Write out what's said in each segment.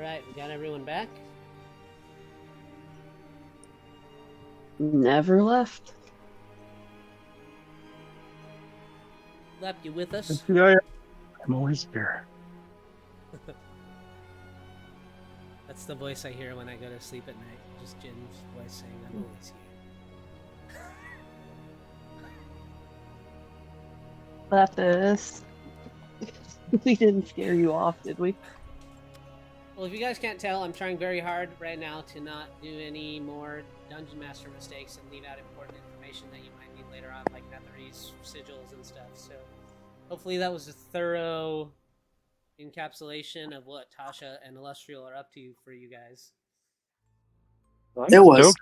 Alright, we got everyone back? Never left. Lep, you with us? Yeah, I'm always here. That's the voice I hear when I go to sleep at night. Just Jin's voice saying, I'm always here. Left us. We didn't scare you off, did we? Well, if you guys can't tell, I'm trying very hard right now to not do any more Dungeon Master mistakes and leave out important information that you might need later on, like Netherese sigils and stuff. So hopefully that was a thorough encapsulation of what Tasha and Illustrial are up to for you guys. It was.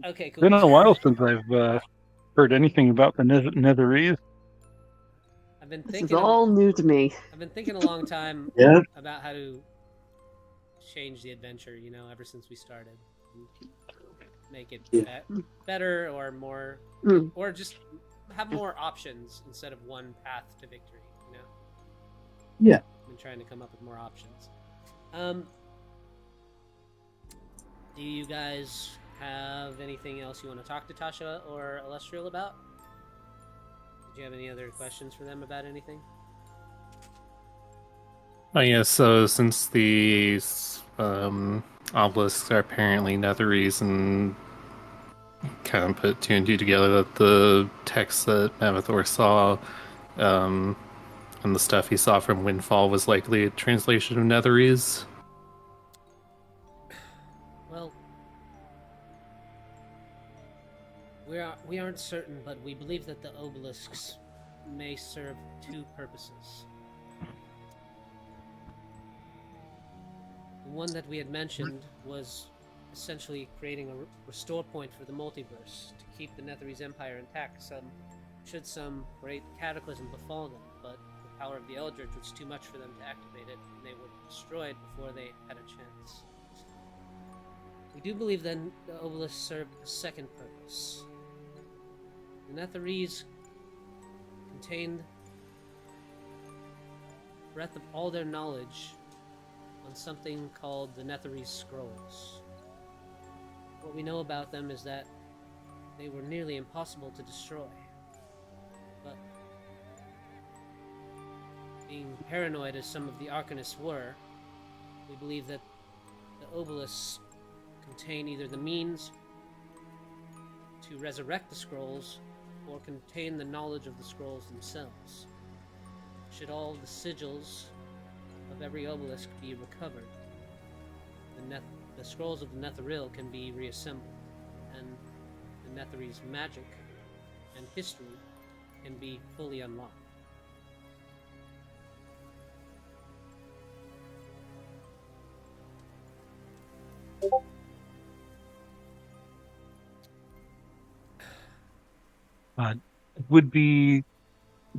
Okay, cool. Been a while since I've heard anything about the Netherese. I've been This thinking is all new to me. I've been thinking a long time Yeah. about how to change the adventure, ever since we started. Make it better or more, or just have more options instead of one path to victory, Yeah. I've been trying to come up with more options. Do you guys have anything else you want to talk to Tasha or Illustrial about? Did you have any other questions for them about anything? Oh yeah, so since the obelisks are apparently Netherese, and kind of put two and two together that the text that Mavathor saw and the stuff he saw from Windfall was likely a translation of Netherese. Well, we aren't certain, but we believe that the obelisks may serve two purposes. The one that we had mentioned was essentially creating a restore point for the multiverse to keep the Netherese Empire intact should some great cataclysm befall them, but the power of the Eldritch was too much for them to activate it, and they were destroyed before they had a chance. We do believe then the obelisk served a second purpose. The Netherese contained the breadth of all their knowledge on something called the Netherese Scrolls. What we know about them is that they were nearly impossible to destroy. But being paranoid as some of the Arcanists were, we believe that the obelisks contain either the means to resurrect the scrolls or contain the knowledge of the scrolls themselves. Should all the sigils of every obelisk be recovered, the scrolls of the Netheril can be reassembled, and the Netherese magic and history can be fully unlocked. It would be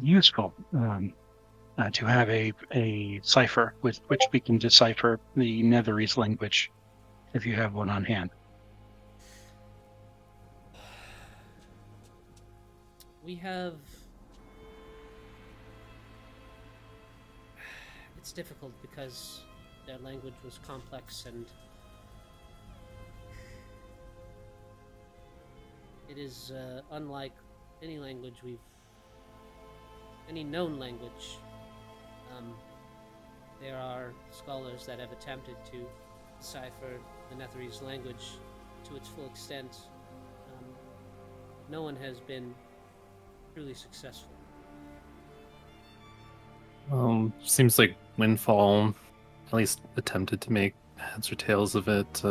useful to have a cipher with which we can decipher the Netherese language, if you have one on hand. We have... It's difficult because their language was complex and it is unlike any known language. There are scholars that have attempted to decipher the Netherese language to its full extent. No one has been truly successful. Seems like Windfall at least attempted to make heads or tails of it.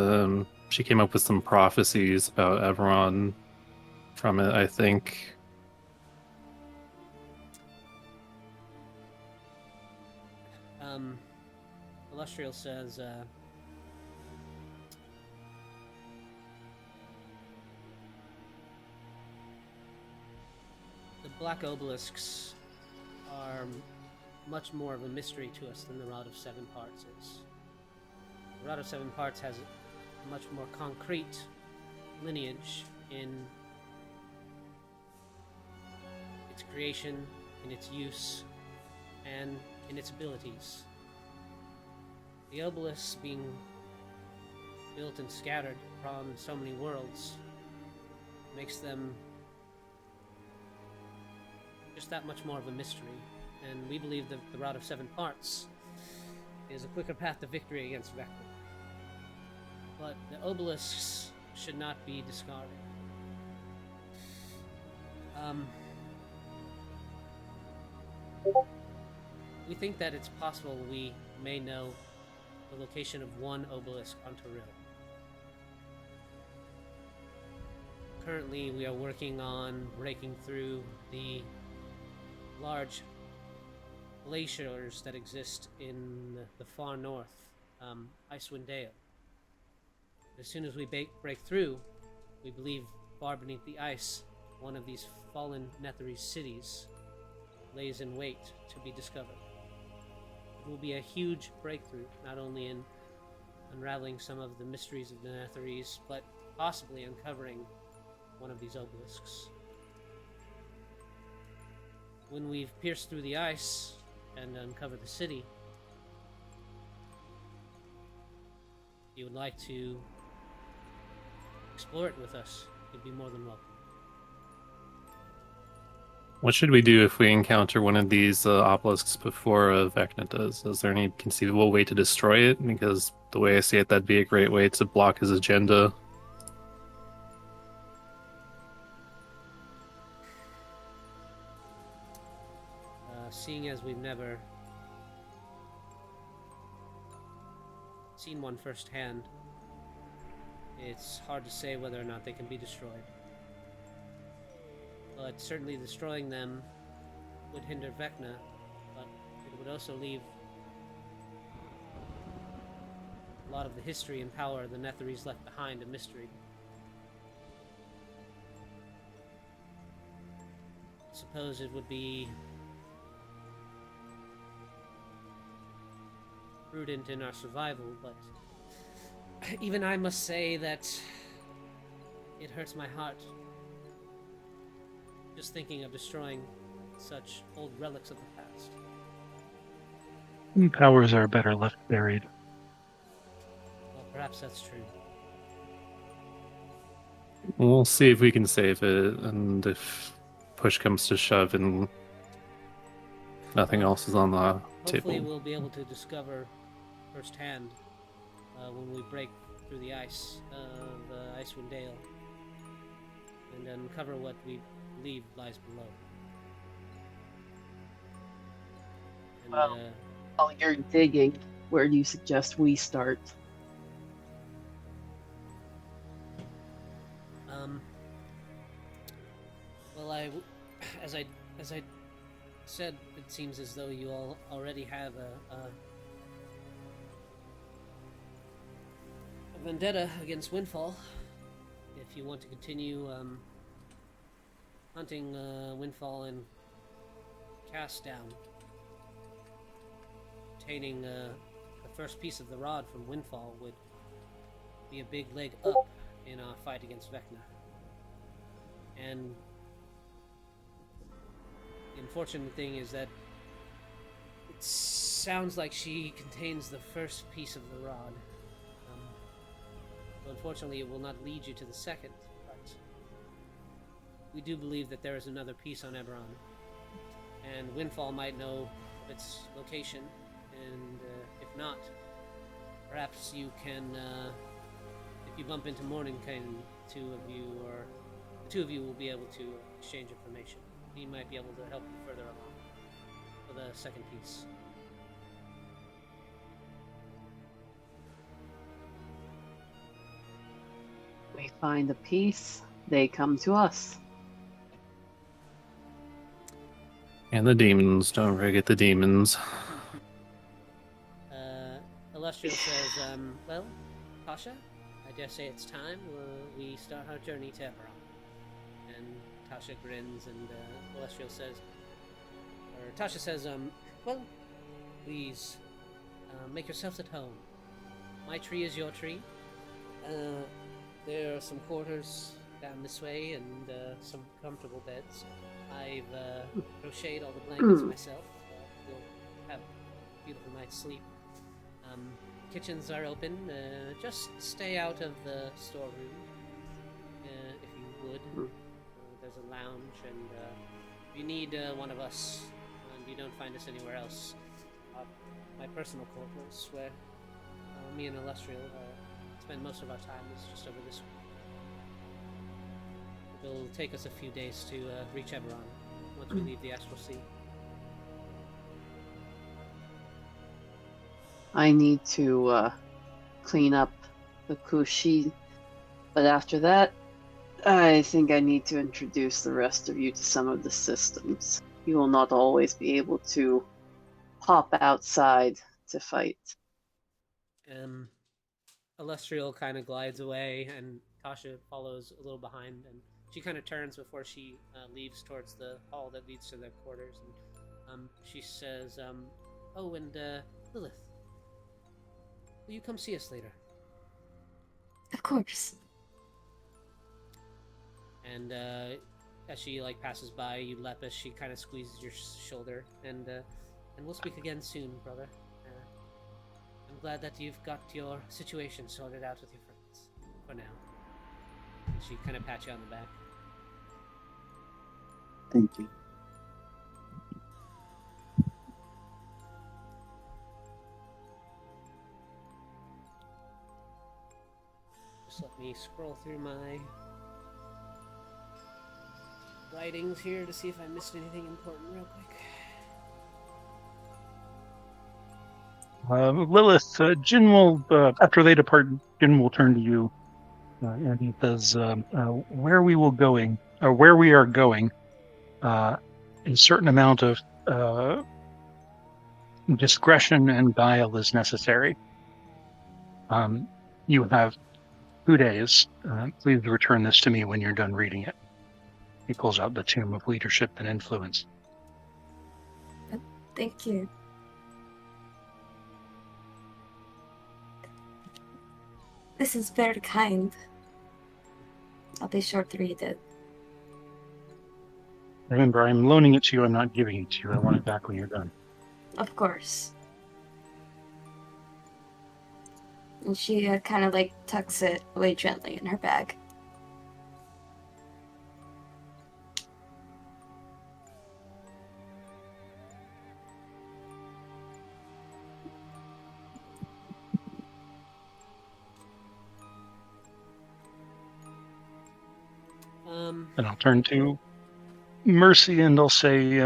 She came up with some prophecies about Everon from it, I think. Illustrial says, the Black Obelisks are much more of a mystery to us than the Rod of Seven Parts is. The Rod of Seven Parts has a much more concrete lineage in its creation, in its use, and in its abilities. The obelisks being built and scattered upon so many worlds makes them just that much more of a mystery. And we believe that the Rod of Seven Parts is a quicker path to victory against Vecna. But the obelisks should not be discarded. We think that it's possible we may know the location of one obelisk on Netheril. Currently, we are working on breaking through the large glaciers that exist in the far north, Icewind Dale. As soon as we break through, we believe far beneath the ice, one of these fallen Netherese cities lays in wait to be discovered. It will be a huge breakthrough, not only in unraveling some of the mysteries of the Netherese, but possibly uncovering one of these obelisks. When we've pierced through the ice and uncovered the city, if you would like to explore it with us, you'd be more than welcome. What should we do if we encounter one of these obelisks before Vecna does? Is there any conceivable way to destroy it? Because the way I see it, that'd be a great way to block his agenda. Seeing as we've never seen one firsthand, it's hard to say whether or not they can be destroyed. But certainly destroying them would hinder Vecna, but it would also leave a lot of the history and power the Netherese left behind a mystery. I suppose it would be prudent in our survival, but even I must say that it hurts my heart just thinking of destroying such old relics of the past. Powers are better left buried. Well, perhaps that's true. We'll see if we can save it, and if push comes to shove and nothing else is on the Hopefully table. we'll be able to discover firsthand when we break through the ice of Icewind Dale and uncover what we believe lies below. And, Well, while you're digging, where do you suggest we start? Well, as I said, it seems as though you all already have a vendetta against Windfall. If you want to continue hunting Windfall and cast down, obtaining the first piece of the rod from Windfall would be a big leg up in our fight against Vecna. And the unfortunate thing is that it sounds like she contains the first piece of the rod. So unfortunately, it will not lead you to the second, but we do believe that there is another piece on Eberron, and Windfall might know of its location, and if not, perhaps you can, if you bump into Morningkin, the two of you will be able to exchange information. He might be able to help you further along for the second piece. We find a piece, they come to us. And the demons, don't forget the demons. Illustrious says, well, Tasha, I dare say it's time we start our journey to Eberron. And Tasha grins, and Illustrious says, or Tasha says, well, please, make yourselves at home. My tree is your tree. There are some quarters down this way, and some comfortable beds. I've crocheted all the blankets myself. You'll have a beautiful night's sleep. kitchens are open. Just stay out of the storeroom, if you would. There's a lounge, and if you need one of us, and you don't find us anywhere else, my personal quarters, where me and Illustrial spend most of our time, is just over this way. It'll take us a few days to reach Eberron once we leave the Astral Sea. I need to clean up the Kushi, but after that, I think I need to introduce the rest of you to some of the systems. You will not always be able to hop outside to fight. Illustrial kind of glides away, and Tasha follows a little behind, and she kind of turns before she leaves towards the hall that leads to their quarters, and she says, "Oh, and Lilith, will you come see us later?" Of course. And as she passes by, you Lepus, she kind of squeezes your shoulder, and we'll speak again soon, brother. I'm glad that you've got your situation sorted out with your friends for now. And she kind of pats you on the back. Thank you. Just let me scroll through my writings here to see if I missed anything important real quick. Lilith, Jin will, after they depart, Jin will turn to you, and he says, where we are going, a certain amount of discretion and guile is necessary. You have 2 days. Please return this to me when you're done reading it. He pulls out the Tomb of Leadership and Influence. Thank you. This is very kind. I'll be sure to read it. Remember, I'm loaning it to you, I'm not giving it to you. I want it back when you're done. Of course. And she kind of tucks it away gently in her bag. And I'll turn to Mercy and I'll say,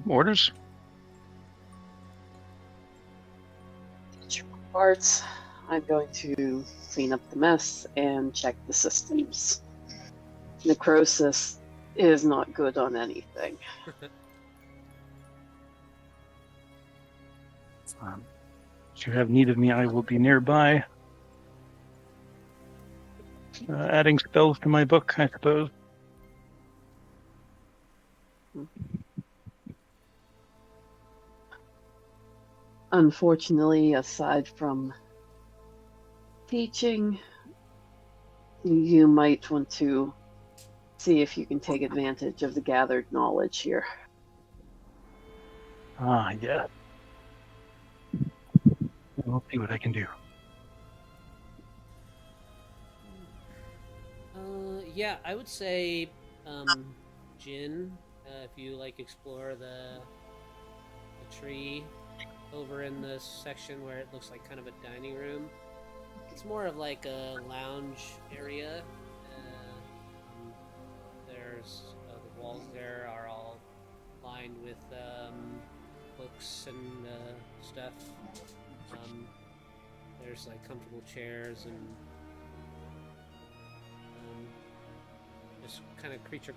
orders? Parts. I'm going to clean up the mess and check the systems. Necrosis is not good on anything. If you have need of me, I will be nearby. Adding spells to my book, I suppose. Unfortunately, aside from teaching, you might want to see if you can take advantage of the gathered knowledge here. Ah, yeah. I'll see what I can do. Yeah, I would say, Jin, if you explore the tree over in the section where it looks like kind of a dining room. It's more of a lounge area. There's the walls there are all lined with books and stuff. There's comfortable chairs and just kind of creature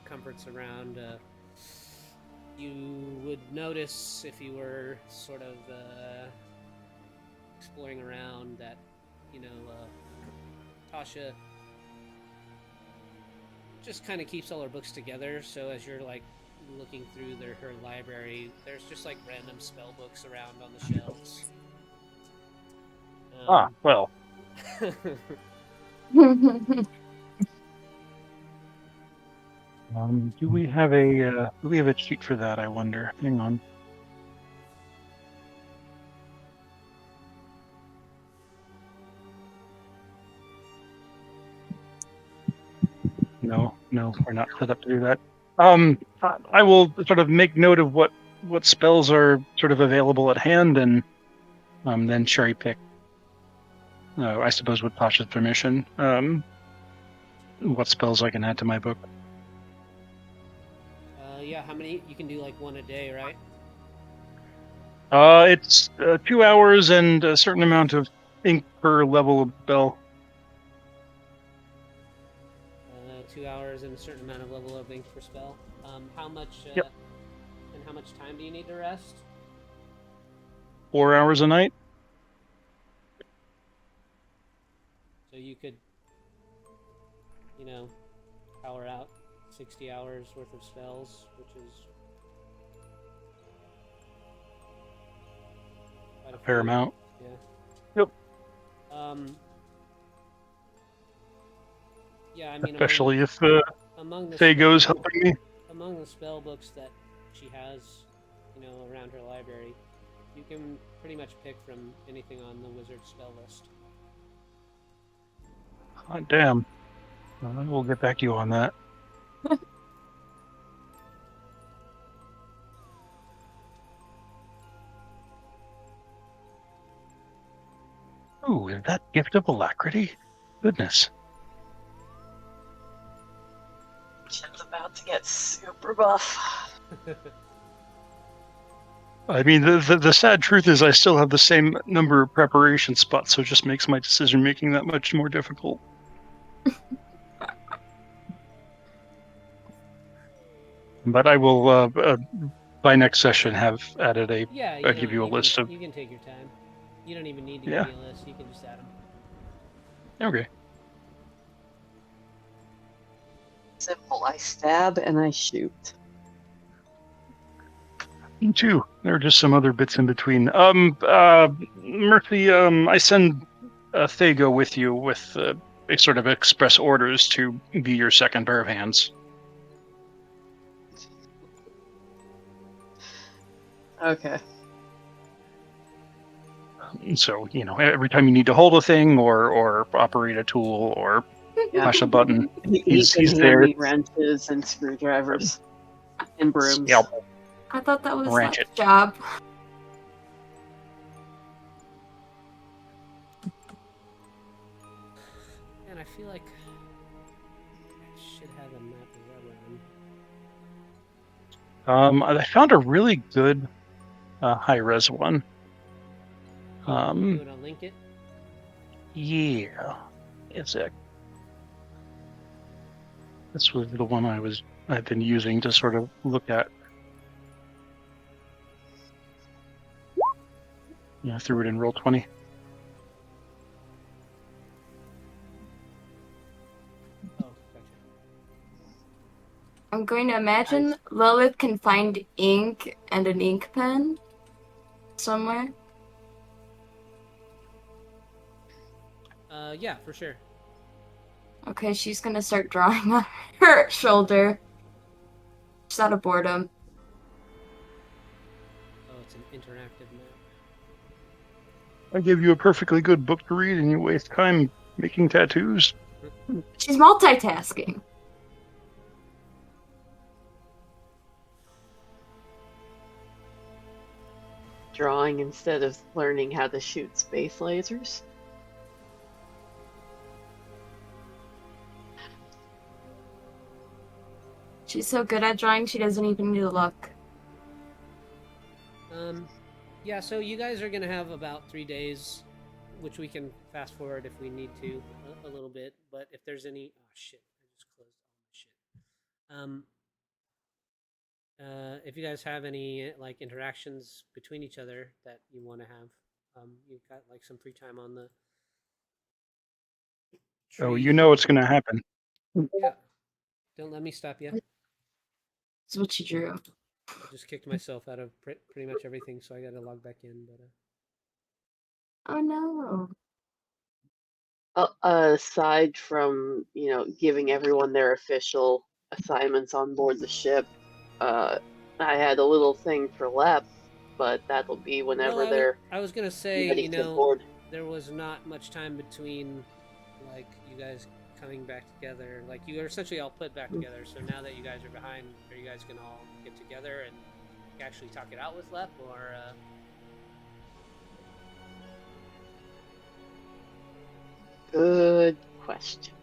comforts around. You would notice if you were sort of exploring around that, Tasha just kind of keeps all her books together. So as you're looking through her library, there's just random spell books around on the shelves. Well. Do we have a cheat for that? I wonder. Hang on. No, we're not set up to do that. I will sort of make note of what spells are sort of available at hand, and then cherry pick. I suppose with Pasha's permission, what spells I can add to my book. Yeah, how many? You can do like one a day, right? It's 2 hours and a certain amount of ink per level of spell. 2 hours and a certain amount of level of ink per spell. How much? Yep. And how much time do you need to rest? 4 hours a night. So you could, power out 60 hours worth of spells, which is quite A fair amount. Yeah. Yep. Yeah, I mean, Especially if among the Fago's helping me. among the spell books that she has, around her library, you can pretty much pick from anything on the wizard spell list. Hot damn. I will get back to you on that. Ooh, is that Gift of Alacrity? Goodness. Jim's about to get super buff. I mean, the sad truth is I still have the same number of preparation spots, so it just makes my decision making that much more difficult. But I will, by next session, have added a. Yeah, I'll give you a list of. You can take your time. You don't even need to Yeah. give me a list. You can just add them. Okay. Simple. I stab and I shoot. Me too. There are just some other bits in between. Murphy, I send Thago with you with a sort of express orders to be your second pair of hands. Okay. So, every time you need to hold a thing or operate a tool or Yeah. push a button, He he's can hand there. me wrenches and screwdrivers and brooms. Yep. I thought that was Ranch Lep's it. job. And I feel like I should have a map of Redland. I found a really good high-res one. You want to link it? Yeah. It's a. This was the one I've been using to sort of look at. Yeah, I threw it in Roll20. Oh, gotcha. I'm going to imagine Lilith can find ink and an ink pen somewhere. Yeah, for sure. Okay, she's gonna start drawing on her shoulder. Just out of boredom. Oh, it's an interactive map. I give you a perfectly good book to read and you waste time making tattoos. She's multitasking. Drawing instead of learning how to shoot space lasers. She's so good at drawing, she doesn't even need to look. Yeah, so you guys are going to have about 3 days, which we can fast forward if we need to a little bit. But if there's any... Oh, shit. I just closed all my shit. If you guys have any, interactions between each other that you want to have, you've got, some free time on the tree. Oh, you know what's going to happen. Yeah. Don't let me stop you. That's what she drew. I just kicked myself out of pretty much everything, so I got to log back in. But Oh no. Aside from, giving everyone their official assignments on board the ship, I had a little thing for Lep, but that'll be whenever they're I was gonna say, ready to board. there was not much time between, you guys coming back together. Like, you are essentially all put back together. So now that you guys are behind, are you guys gonna all get together and actually talk it out with Lep, or? Good question.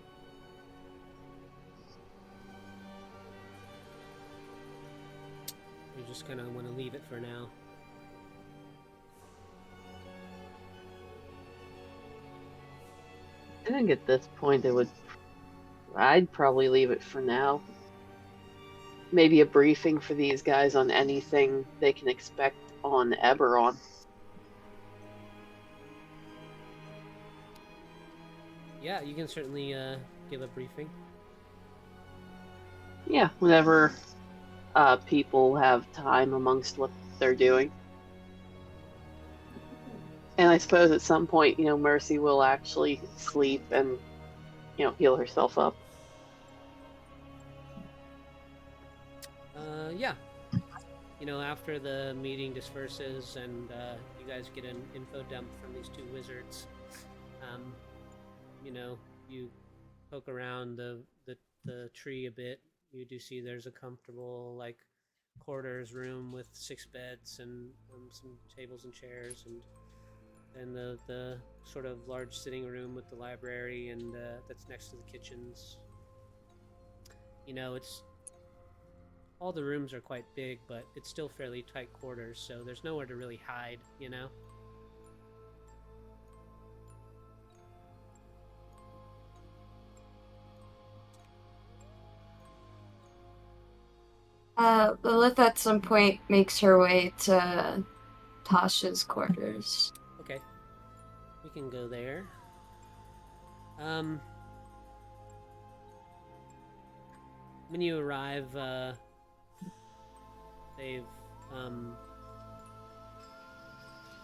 You just kind of want to leave it for now. I think at this point I'd probably leave it for now. Maybe a briefing for these guys on anything they can expect on Eberron. Yeah, you can certainly give a briefing. Yeah, whenever people have time amongst what they're doing. And I suppose at some point, Mercy will actually sleep and, heal herself up. Yeah. After the meeting disperses and you guys get an info dump from these two wizards, you poke around the tree a bit. You do see there's a comfortable, quarters room with 6 beds and some tables and chairs, and the sort of large sitting room with the library and that's next to the kitchens. It's all the rooms are quite big, but it's still fairly tight quarters, so there's nowhere to really hide. Lilith at some point makes her way to Tasha's quarters. Okay, we can go there. When you arrive, they've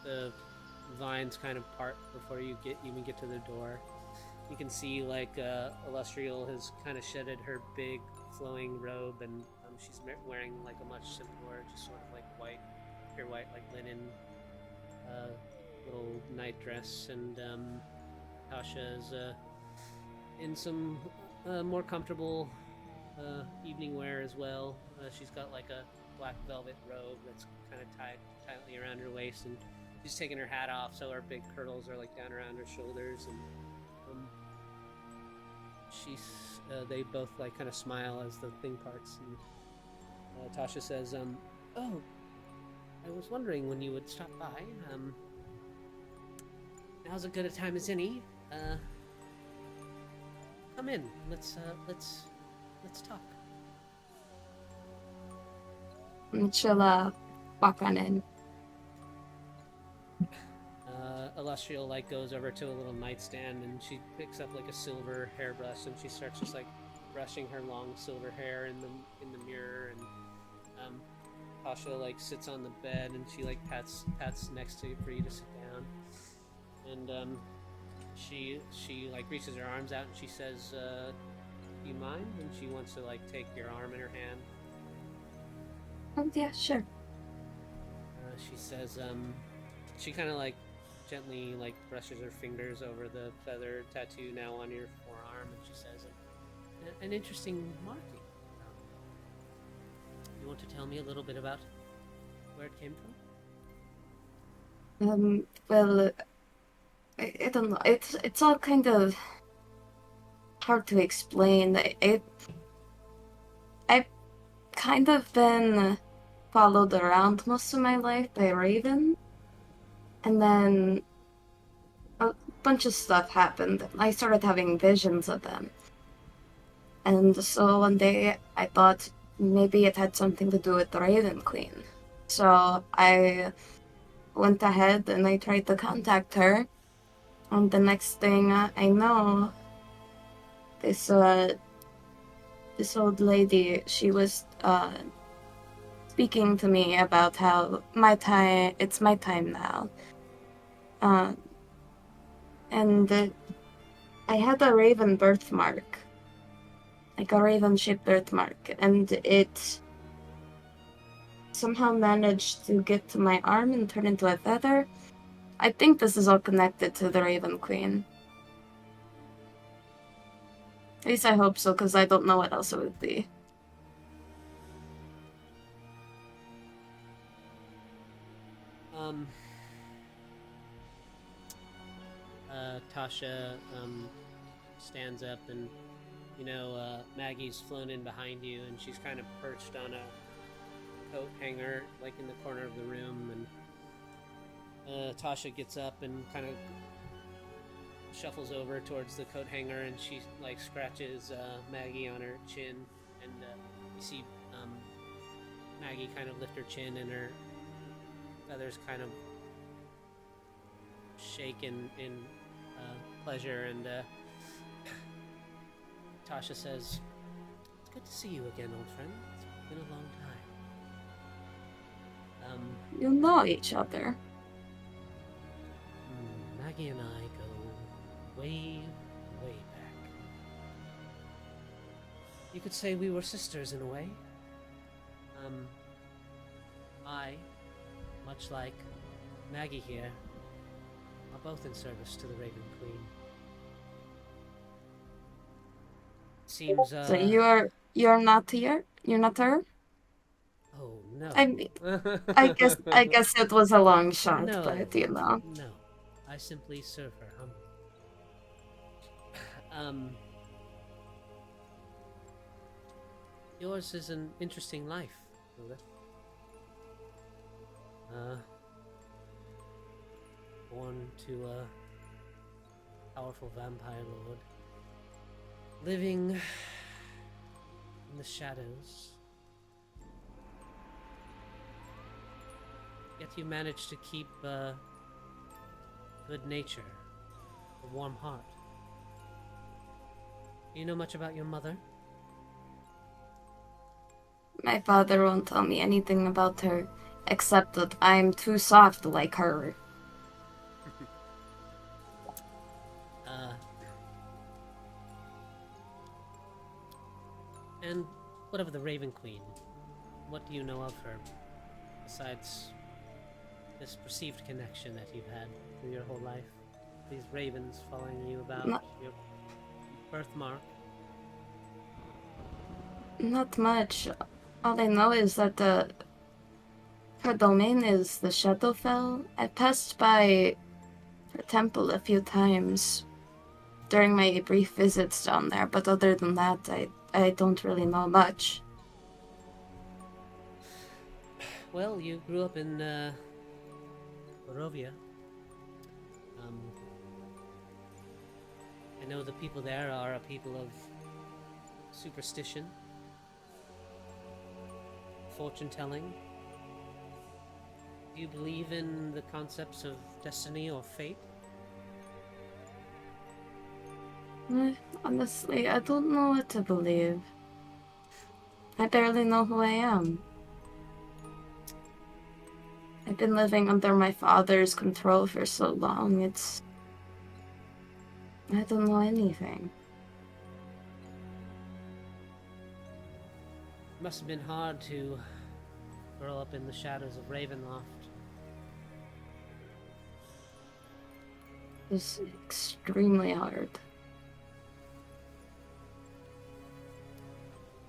the vines kind of part before you even get to the door. You can see Illustrial has kind of shedded her big flowing robe, and she's wearing a much simpler, just sort of white, pure white, linen little night dress, and Tasha is in some more comfortable evening wear as well. She's got a black velvet robe that's kind of tied tightly around her waist, and she's taken her hat off, so her big curls are down around her shoulders, and they both kind of smile as the thing parts, and Tasha says, "Oh, I was wondering when you would stop by. Now's as good a time as any. Come in. Let's talk." She'll walk on in. Illustrial goes over to a little nightstand, and she picks up a silver hairbrush, and she starts just brushing her long silver hair in the mirror, and Tasha sits on the bed, and she pats next to you for you to sit down, and she reaches her arms out, and she says, "Do you mind?" And she wants to take your arm in her hand. Oh yeah, sure. She says, she kind of gently brushes her fingers over the feather tattoo now on your forearm, and she says, "An interesting marking. You want to tell me a little bit about where it came from?" Well, I don't know. It's all kind of hard to explain. I've kind of been followed around most of my life by Raven, and then a bunch of stuff happened. I started having visions of them, and so one day I thought maybe it had something to do with the Raven Queen. So I went ahead and I tried to contact her, and the next thing I know, this old lady, she was speaking to me about how it's my time now. And I had a raven birthmark, a raven-shaped birthmark, and it somehow managed to get to my arm and turn into a feather. I think this is all connected to the Raven Queen. At least I hope so, because I don't know what else it would be. Tasha stands up and, Maggie's flown in behind you and she's kind of perched on a coat hanger, like in the corner of the room, and Tasha gets up and kind of shuffles over towards the coat hanger and she, like, scratches Maggie on her chin, and you see Maggie kind of lift her chin and her feathers kind of shake in pleasure, and Tasha says, "It's good to see you again, old friend. It's been a long time." You know each other. Maggie and I go way, way back. You could say we were sisters in a way. I, much like Maggie here, are both in service to the Raven Queen. Seems, So you're not here? You're not her? Oh, no. I mean, I guess it was a long shot, No. but you know. No. I simply serve her humbly. Yours is an interesting life, Lilith. Born to a powerful vampire lord, living in the shadows. Yet you managed to keep good nature, a warm heart. Do you know much about your mother? My father won't tell me anything about her, except that I'm too soft like her. And what of the Raven Queen? What do you know of her, besides this perceived connection that you've had through your whole life? These ravens following you about, your birthmark? Not much. All I know is that her domain is the Shadowfell. I passed by her temple a few times during my brief visits down there, but other than that, I don't really know much. Well, you grew up in Barovia. I know the people there are a people of superstition, fortune-telling. Do you believe in the concepts of destiny or fate? Honestly, I don't know what to believe. I barely know who I am. I've been living under my father's control for so long, I don't know anything. It must have been hard to grow up in the shadows of Ravenloft. It's extremely hard.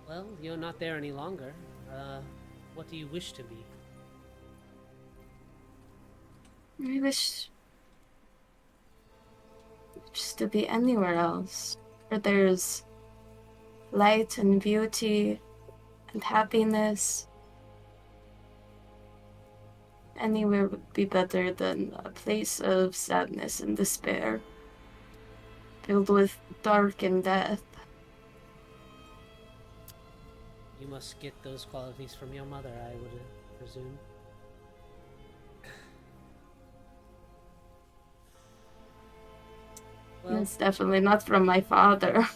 Well, you're not there any longer. What do you wish to be? I wish just to be anywhere else, where there's light and beauty and happiness. Anywhere would be better than a place of sadness and despair, filled with dark and death. You must get those qualities from your mother, I would presume. Well, It's definitely not from my father.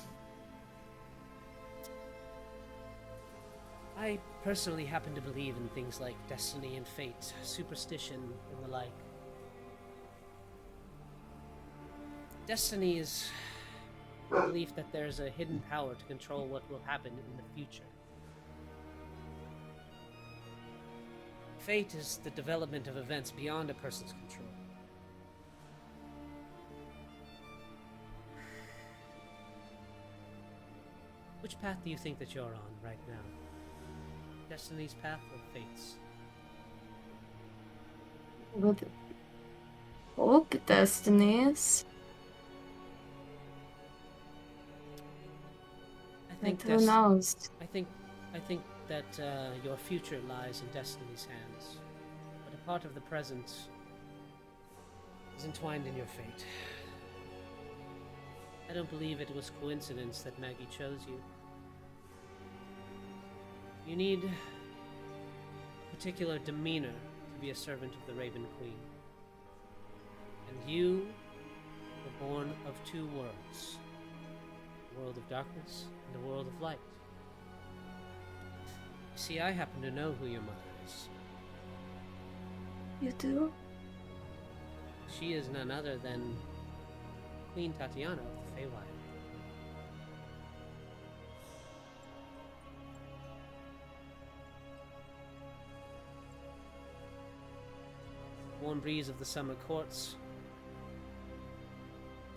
I personally happen to believe in things like destiny and fate, superstition, and the like. Destiny is the belief that there's a hidden power to control what will happen in the future. Fate is the development of events beyond a person's control. Which path do you think that you're on right now? Destiny's path or fate's? With hope destinies. I think But who knows? I think that your future lies in Destiny's hands, but a part of the present is entwined in your fate. I don't believe it was coincidence that Maggie chose you. You need particular demeanor to be a servant of the Raven Queen. And you were born of two worlds. A world of darkness and a world of light. See, I happen to know who your mother is. You do? She is none other than Queen Tatiana of the Feywild. Warm breeze of the summer courts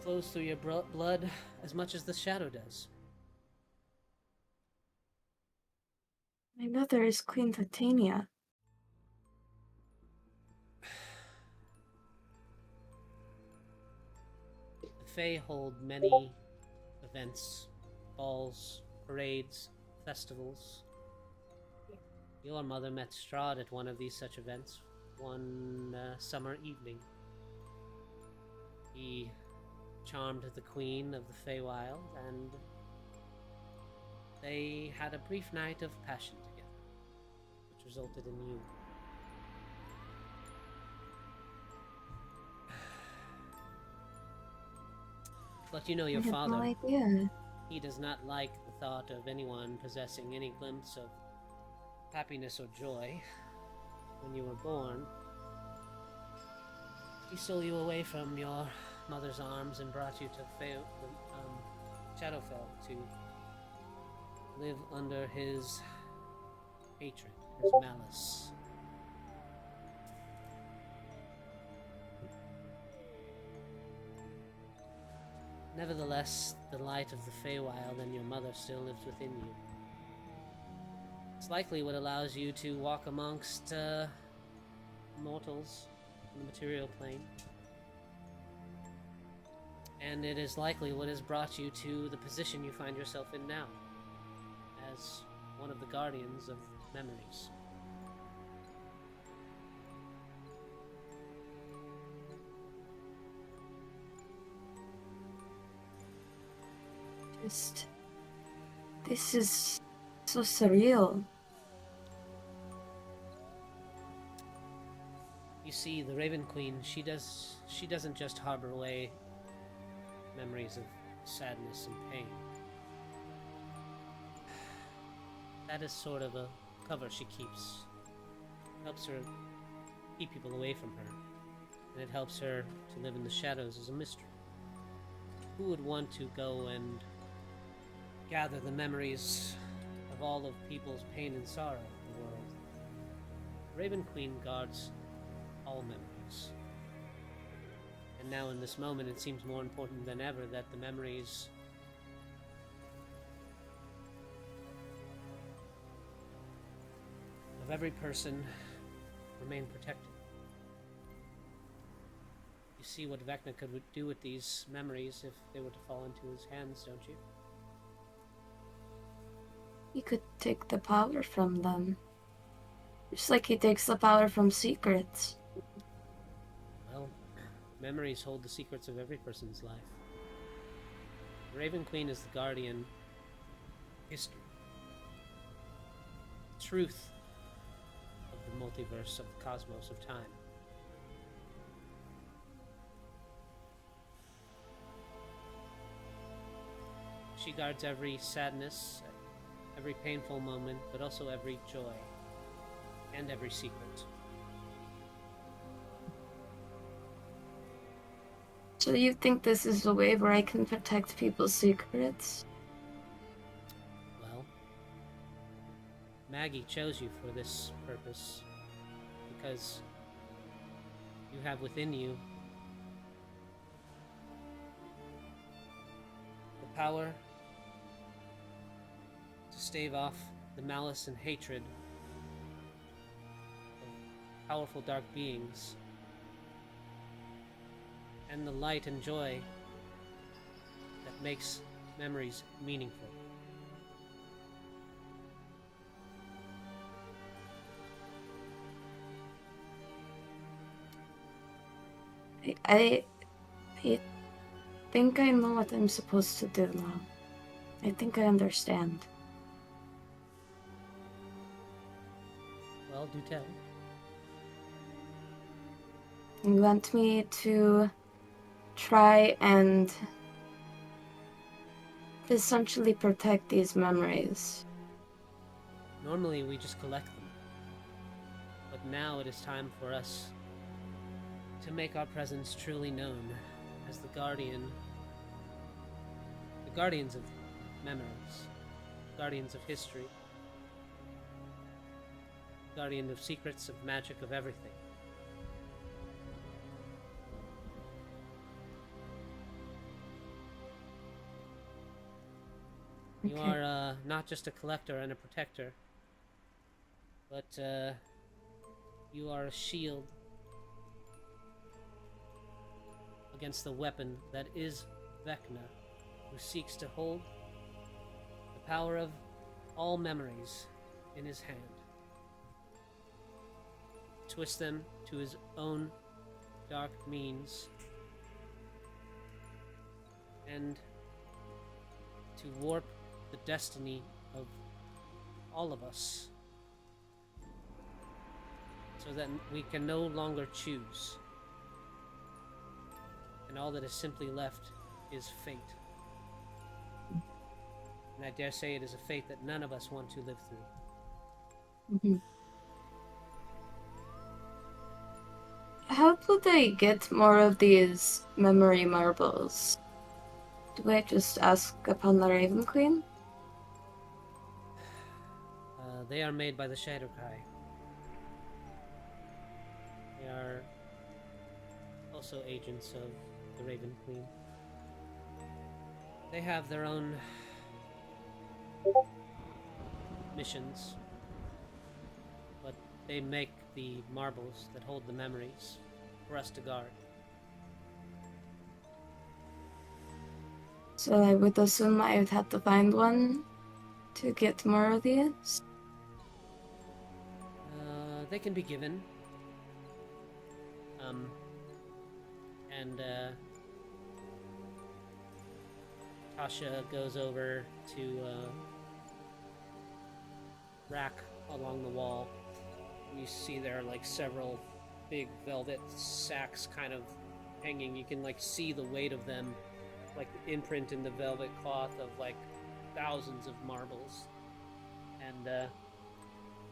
flows through your blood as much as the shadow does. My mother is Queen Titania. The Fae hold many events, balls, parades, festivals. Your mother met Strahd at one of these such events one summer evening. He charmed the queen of the Feywild, and they had a brief night of passion together, which resulted in you. But you know your I have father, no idea. he does not like the thought of anyone possessing any glimpse of happiness or joy. When you were born, he stole you away from your mother's arms and brought you to Shadowfell to live under his hatred, his malice. Nevertheless, the light of the Feywild and your mother still lives within you. It's likely what allows you to walk amongst mortals in the material plane. And it is likely what has brought you to the position you find yourself in now, as one of the guardians of memories. This is so surreal. You see, the Raven Queen, she doesn't just harbor away memories of sadness and pain. That is sort of a cover she keeps. It helps her keep people away from her, and it helps her to live in the shadows as a mystery. Who would want to go and gather the memories of all of people's pain and sorrow in the world? Raven Queen guards all memories. And now in this moment it seems more important than ever that the memories of every person remain protected. You see what Vecna could do with these memories if they were to fall into his hands, don't you? He could take the power from them. Just like he takes the power from secrets. Well, memories hold the secrets of every person's life. The Raven Queen is the guardian of history. Truth of the multiverse, of the cosmos, of time. She guards every sadness, every painful moment, but also every joy and every secret. So you think this is a way where I can protect people's secrets? Well, Maggie chose you for this purpose because you have within you the power stave off the malice and hatred of powerful dark beings, and the light and joy that makes memories meaningful. I think I know what I'm supposed to do now. I think I understand. Well, do tell. You want me to try and essentially protect these memories. Normally we just collect them, but now it is time for us to make our presence truly known as the guardians of memories, guardians of history, guardian of secrets, of magic, of everything. You Okay. are not just a collector and a protector, but you are a shield against the weapon that is Vecna, who seeks to hold the power of all memories in his hand, twist them to his own dark means, and to warp the destiny of all of us, so that we can no longer choose, and all that is simply left is fate. And I dare say it is a fate that none of us want to live through. Mhm. How would I get more of these memory marbles? Do I just ask upon the Raven Queen? They are made by the Shadowkai. They are also agents of the Raven Queen. They have their own missions, but they make the marbles that hold the memories for us to guard. So I would assume I would have to find one to get more of these? They can be given. And Tasha goes over to rack along the wall. And you see there are like several big velvet sacks kind of hanging. You can like see the weight of them, like the imprint in the velvet cloth of like thousands of marbles. And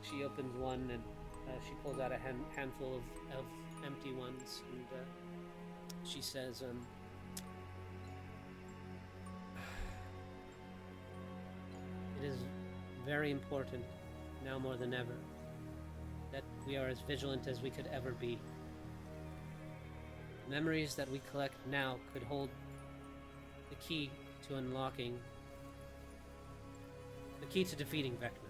she opens one and she pulls out a handful of empty ones, and she says, it is very important, now more than ever, that we are as vigilant as we could ever be. Memories that we collect now could hold the key to unlocking, the key to defeating Vecna.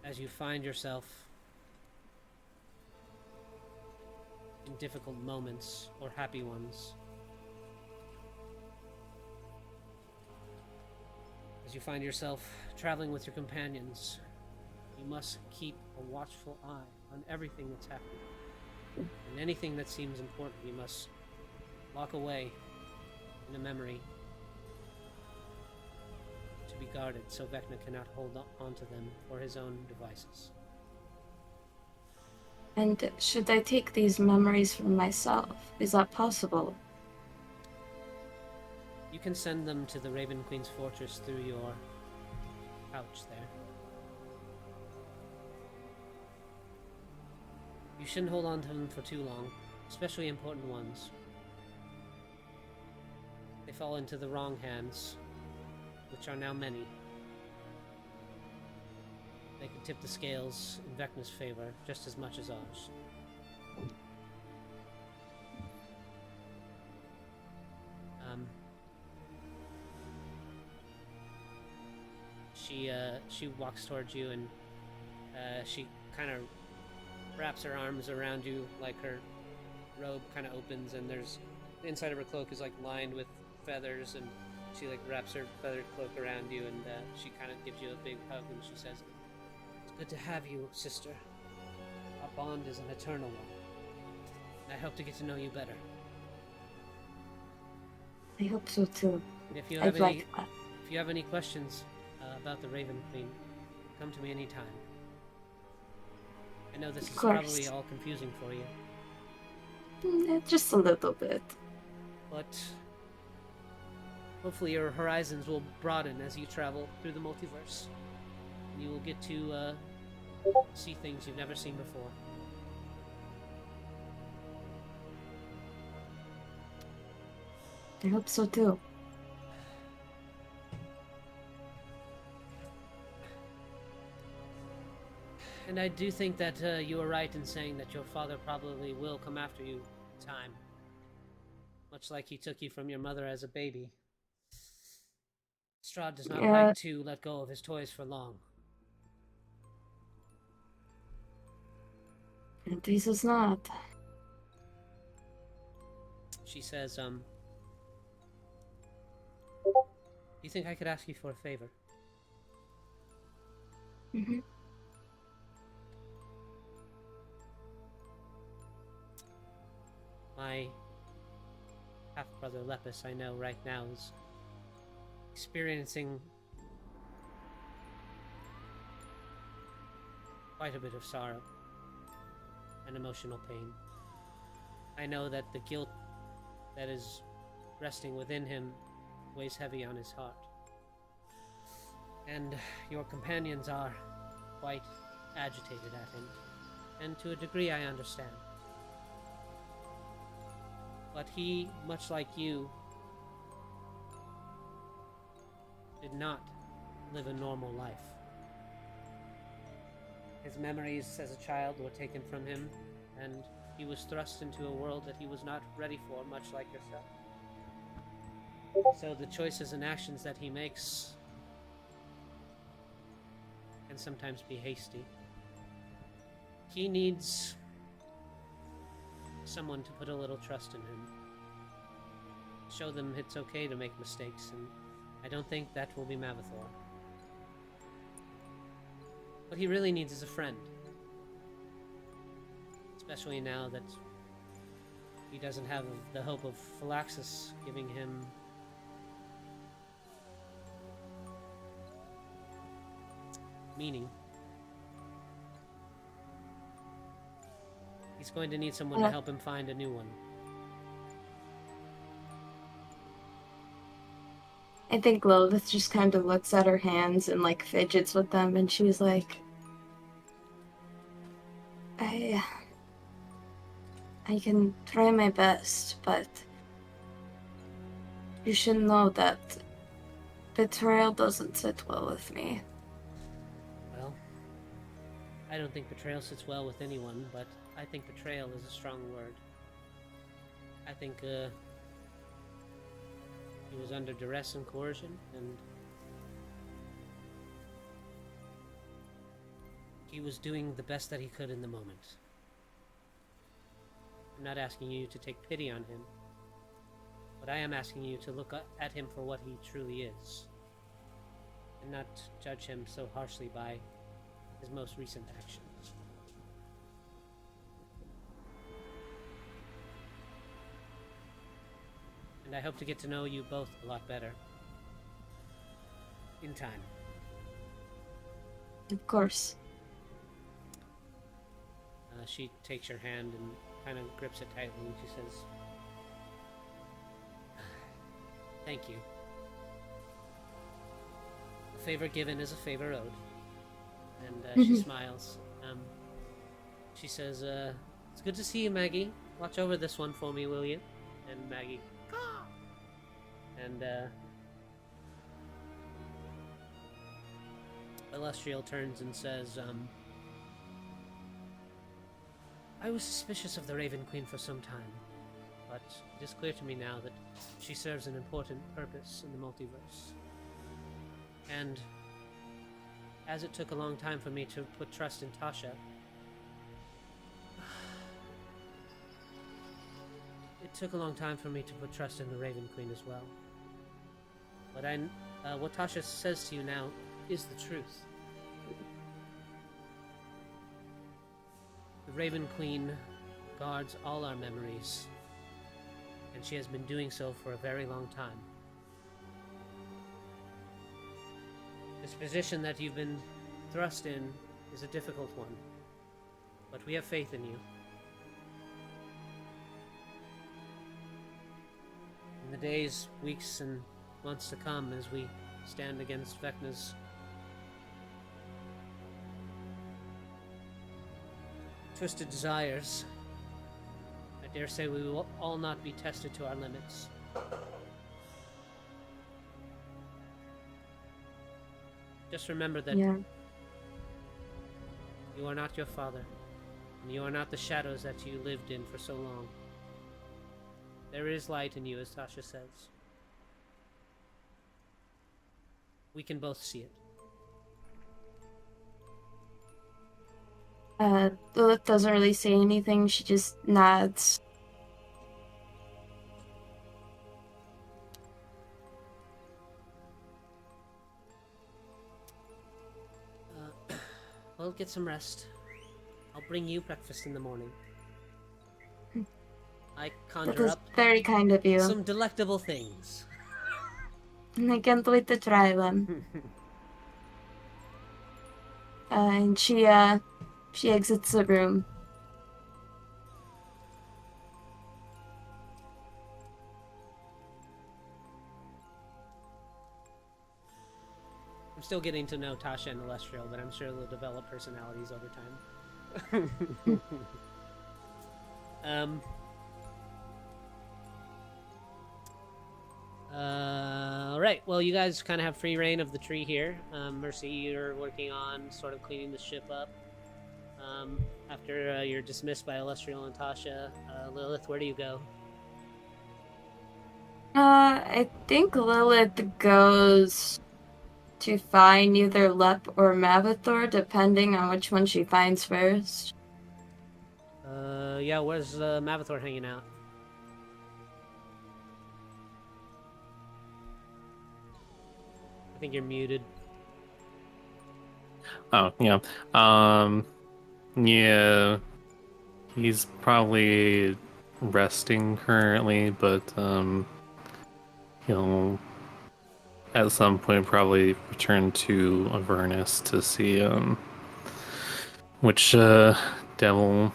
As you find yourself in difficult moments or happy ones, as you find yourself traveling with your companions, you must keep a watchful eye on everything that's happening. And anything that seems important, you must lock away in a memory to be guarded, so Vecna cannot hold on to them for his own devices. And should I take these memories for myself? Is that possible? You can send them to the Raven Queen's fortress through your pouch there. You shouldn't hold on to them for too long, especially important ones. They fall into the wrong hands, which are now many. They could tip the scales in Vecna's favor just as much as ours. she walks towards you, and she kind of wraps her arms around you, like her robe kind of opens, and there's the inside of her cloak is like lined with feathers, and she like wraps her feathered cloak around you, and she kind of gives you a big hug, and she says, "It's good to have you, sister. Our bond is an eternal one. And I hope to get to know you better. I hope so too. And if you I'd have any, like that. if you have any questions about the Raven Queen, come to me anytime. I know this is Of course. probably all confusing for you, Just a little bit. but hopefully your horizons will broaden as you travel through the multiverse. And you will get to see things you've never seen before. I hope so too. And I do think that you were right in saying that your father probably will come after you in time. Much like he took you from your mother as a baby. Strahd does not Yeah. like to let go of his toys for long. And this is not. She says, do you think I could ask you for a favor? Mm-hmm. My half-brother Lepus, I know right now, is experiencing quite a bit of sorrow and emotional pain. I know that the guilt that is resting within him weighs heavy on his heart. And your companions are quite agitated at him, and to a degree I understand. But he, much like you, did not live a normal life. His memories as a child were taken from him, and he was thrust into a world that he was not ready for, much like yourself. So the choices and actions that he makes can sometimes be hasty. He needs someone to put a little trust in him. Show them it's okay to make mistakes, and I don't think that will be Mavathor. What he really needs is a friend. Especially now that he doesn't have the hope of Phylaxis giving him meaning. He's going to need someone to help him find a new one. I think Lilith just kind of looks at her hands and like fidgets with them, and she's like, I can try my best, but you should know that betrayal doesn't sit well with me. Well, I don't think betrayal sits well with anyone, but I think betrayal is a strong word. I think he was under duress and coercion, and he was doing the best that he could in the moment. I'm not asking you to take pity on him, but I am asking you to look at him for what he truly is, and not judge him so harshly by his most recent actions. And I hope to get to know you both a lot better in time. Of course. She takes your hand and kind of grips it tightly, and she says, "Thank you. A favor given is a favor owed." And she smiles. She says, "It's good to see you, Maggie. Watch over this one for me, will you?" And Maggie, and Celestial turns and says, I was suspicious of the Raven Queen for some time, but it is clear to me now that she serves an important purpose in the multiverse. And as it took a long time for me to put trust in Tasha, it took a long time for me to put trust in the Raven Queen as well. But what Tasha says to you now is the truth. The Raven Queen guards all our memories, and she has been doing so for a very long time. This position that you've been thrust in is a difficult one, but we have faith in you. In the days, weeks, and months to come, as we stand against Vecna's twisted desires, I dare say we will all not be tested to our limits. Just remember that Yeah. you are not your father, and you are not the shadows that you lived in for so long. There is light in you, as Tasha says. We can both see it. Lilith doesn't really say anything, she just nods. Well, get some rest. I'll bring you breakfast in the morning. I That conjure is up very kind of you. some delectable things. I can't wait to try them. And she exits the room. I'm still getting to know Tasha and Celestial, but I'm sure they'll develop personalities over time. Alright, well, you guys kind of have free reign of the tree here. Mercy, you're working on sort of cleaning the ship up. After you're dismissed by Celestial and Tasha, Lilith, where do you go? I think Lilith goes to find either Lep or Mavathor, depending on which one she finds first. Yeah, where's Mavathor hanging out? I think you're muted. Oh, yeah. Yeah, he's probably resting currently, but he'll at some point probably return to Avernus to see which devil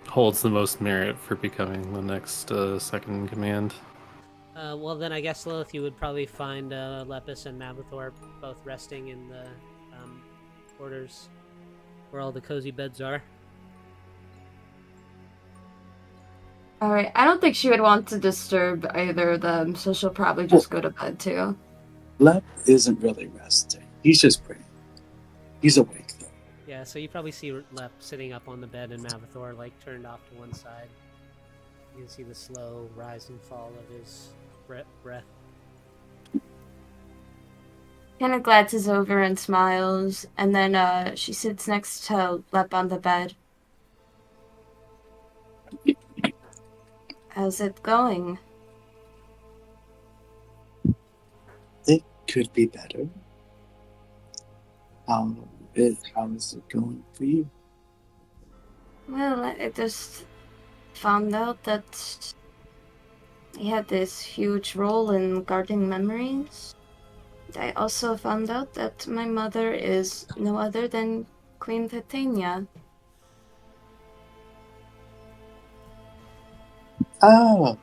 holds the most merit for becoming the next second in command. Well, then I guess, Lilith, you would probably find Lepus and Mavathor both resting in the quarters where all the cozy beds are. Alright, I don't think she would want to disturb either of them, so she'll probably just go to bed too. Lep isn't really resting. He's just praying. He's awake though. Yeah, so you probably see Lep sitting up on the bed and Mavathor, like, turned off to one side. You can see the slow rise and fall of his breath. Kind of glances over and smiles, and then she sits next to Lep on the bed. How's it going? It could be better. How is it going for you? Well, I just found out that he had this huge role in guarding memories. I also found out that my mother is no other than Queen Titania. Oh.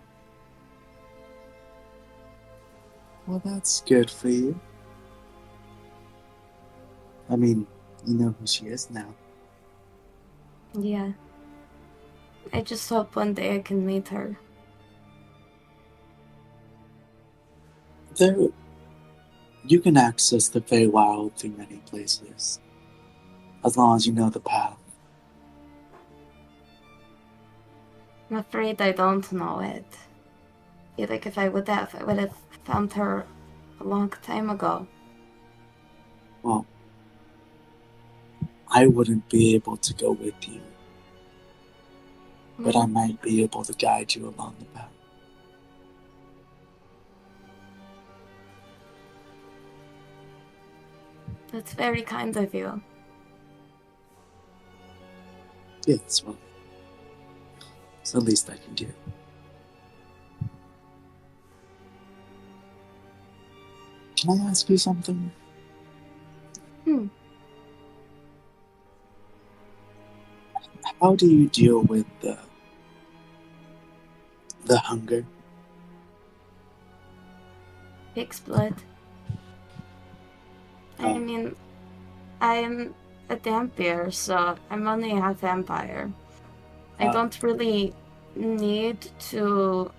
Well, that's good for you. I mean, you know who she is now. Yeah. I just hope one day I can meet her. You can access the Feywild through many places, as long as you know the path. I'm afraid I don't know it. I feel like if I would have found her a long time ago. Well, I wouldn't be able to go with you, but I might be able to guide you along the path. That's very kind of you. Yes, well, it's the least I can do. Can I ask you something? How do you deal with the hunger? Pig's blood. I Oh. mean, I'm a vampire, so I'm only half vampire. I don't really need to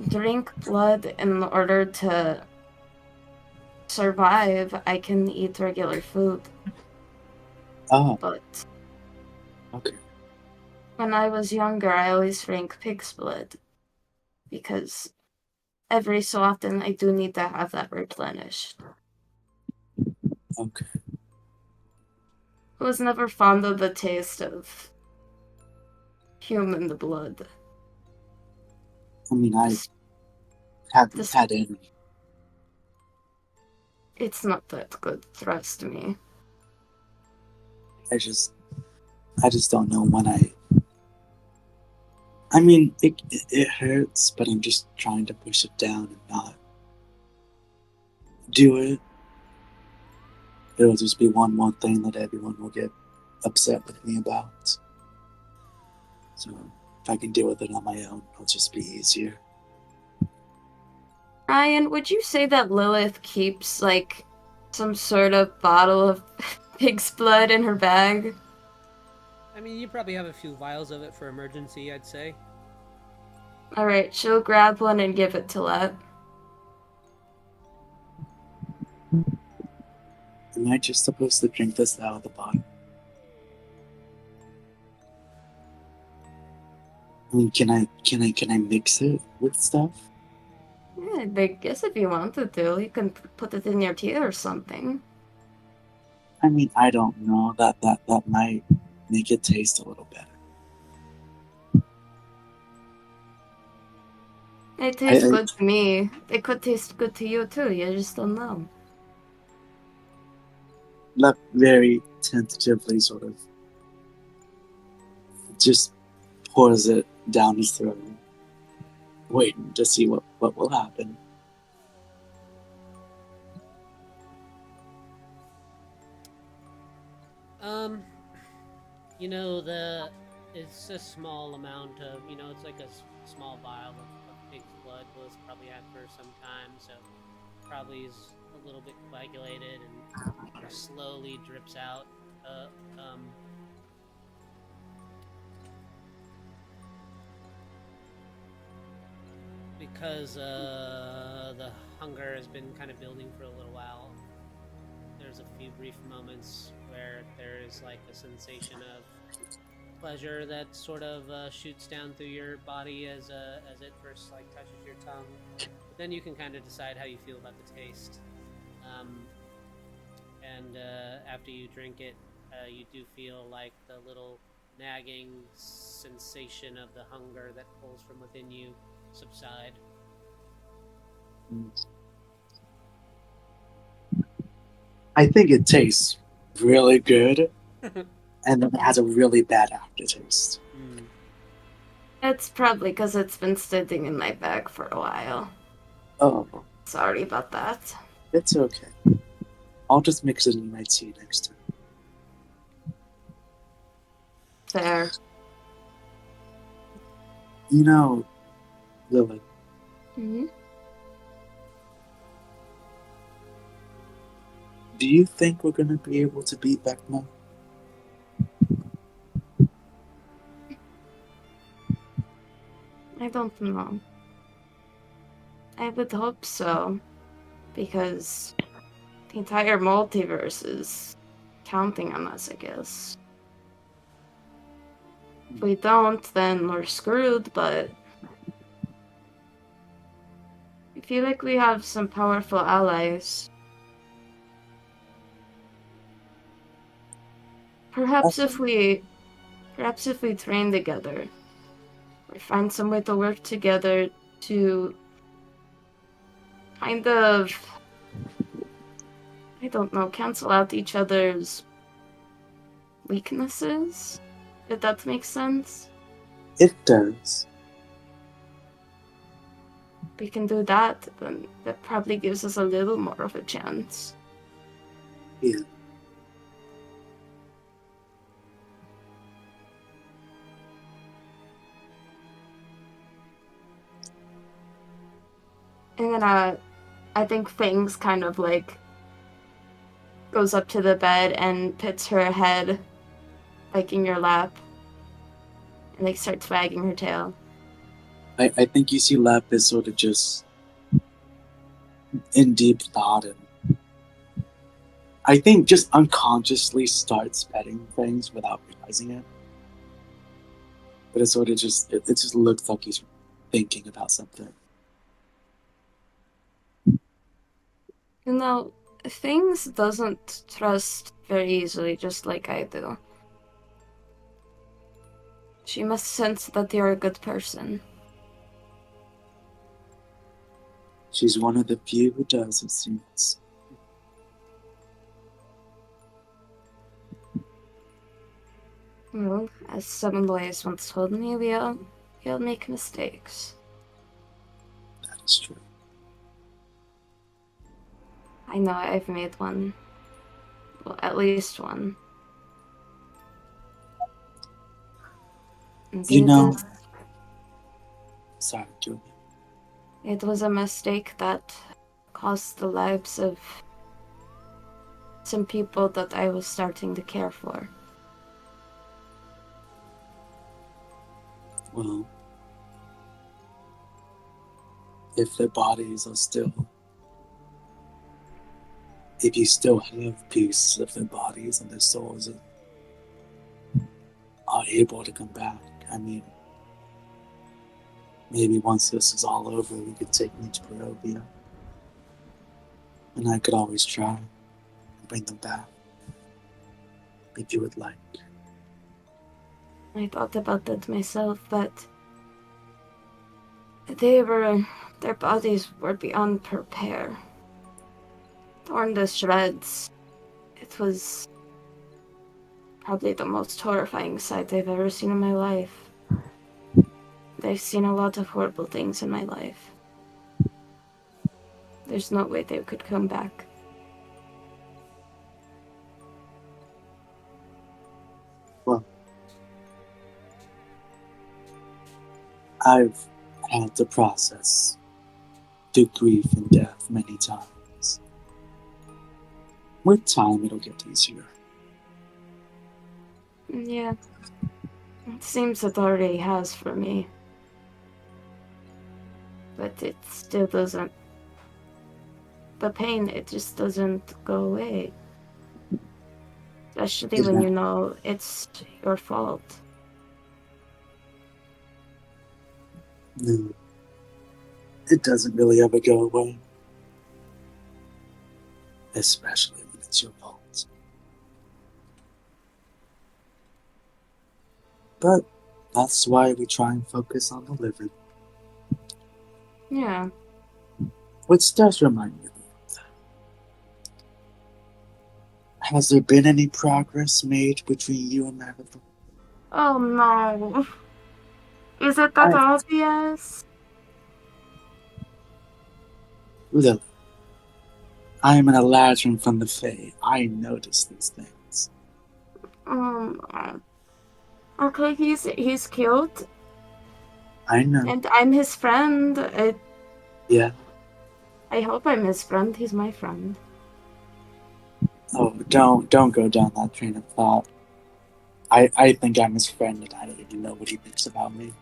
drink blood in order to survive. I can eat regular food. Oh, But okay. when I was younger, I always drank pig's blood because every so often I do need to have that replenished. Okay. I was never fond of the taste of human blood. I mean, I Just- haven't just- had any. It's not that good, trust me. I just don't know when I mean, it hurts, but I'm just trying to push it down and not do it. It'll just be one more thing that everyone will get upset with me about. So if I can deal with it on my own, it'll just be easier. Ryan, would you say that Lilith keeps, like, some sort of bottle of pig's blood in her bag? I mean, you probably have a few vials of it for emergency, I'd say. Alright, she'll grab one and give it to Let. Am I just supposed to drink this out of the bottle? I mean, can I mix it with stuff? Yeah, I guess if you wanted to, you can put it in your tea or something. I mean, I don't know. That might make it taste a little better. It tastes I- good to me. It could taste good to you too, you just don't know. Left very tentatively, sort of just pours it down his throat, waiting to see what will happen. You know, it's a small amount of, it's like a small vial of pig's blood was probably had for some time, so probably is a little bit coagulated and slowly drips out. Because the hunger has been kind of building for a little while. There's a few brief moments where there is like a sensation of pleasure that sort of shoots down through your body as it first like touches your tongue. But then you can kind of decide how you feel about the taste. And after you drink it, you do feel like the little nagging sensation of the hunger that pulls from within you subside. I think it tastes really good, and then it has a really bad aftertaste. It's probably because it's been sitting in my bag for a while. Oh, Sorry about that. it's okay. I'll just mix it in my tea next time. Fair. You know, Lilith, Mm-hmm. do you think we're gonna be able to beat Vecna? I don't know. I would hope so, because the entire multiverse is counting on us, I guess. If we don't, then we're screwed, but I feel like we have some powerful allies. Perhaps if we train together, or find some way to work together to kind of, I don't know, cancel out each other's weaknesses, if that makes sense. It does. If we can do that, then that probably gives us a little more of a chance. Yeah. And then I think Fangs kind of like goes up to the bed and puts her head like in your lap and like starts wagging her tail. I think you see Lapis sort of just in deep thought, and I think just unconsciously starts petting things without realizing it. But it sort of just it just looks like he's thinking about something. You know, Fangs doesn't trust very easily, just like I do. She must sense that you're a good person. She's one of the few who does, it seems. Well, as some lawyers once told me, we all make mistakes. That is true. I know I've made one. Well, at least one. And You know, sorry, Julia. it was a mistake that cost the lives of some people that I was starting to care for. Well, if their bodies are still, if you still have pieces of their bodies and their souls are able to come back, I mean, maybe once this is all over, we could take me to Barovia. And I could always try and bring them back, if you would like. I thought about that myself, but their bodies were beyond repair. Torn to shreds. It was probably the most horrifying sight I've ever seen in my life. I've seen a lot of horrible things in my life. There's no way they could come back. Well, I've had to process through grief and death many times. With time, it'll get easier. Yeah. It seems it already has for me. But it still doesn't. The pain, it just doesn't go away. Especially when you know it's your fault. No, it doesn't really ever go away. Especially when it's your fault. But that's why we try and focus on the living. Yeah. Which does remind me of that. Has there been any progress made between you and Magatha? Oh no. Is it that obvious? Lily, I am an Eladrin from the Fae. I notice these things. Okay, he's cute. I know. And I'm his friend. Yeah. I hope I'm his friend. He's my friend. Oh, don't go down that train of thought. I think I'm his friend and I don't even know what he thinks about me.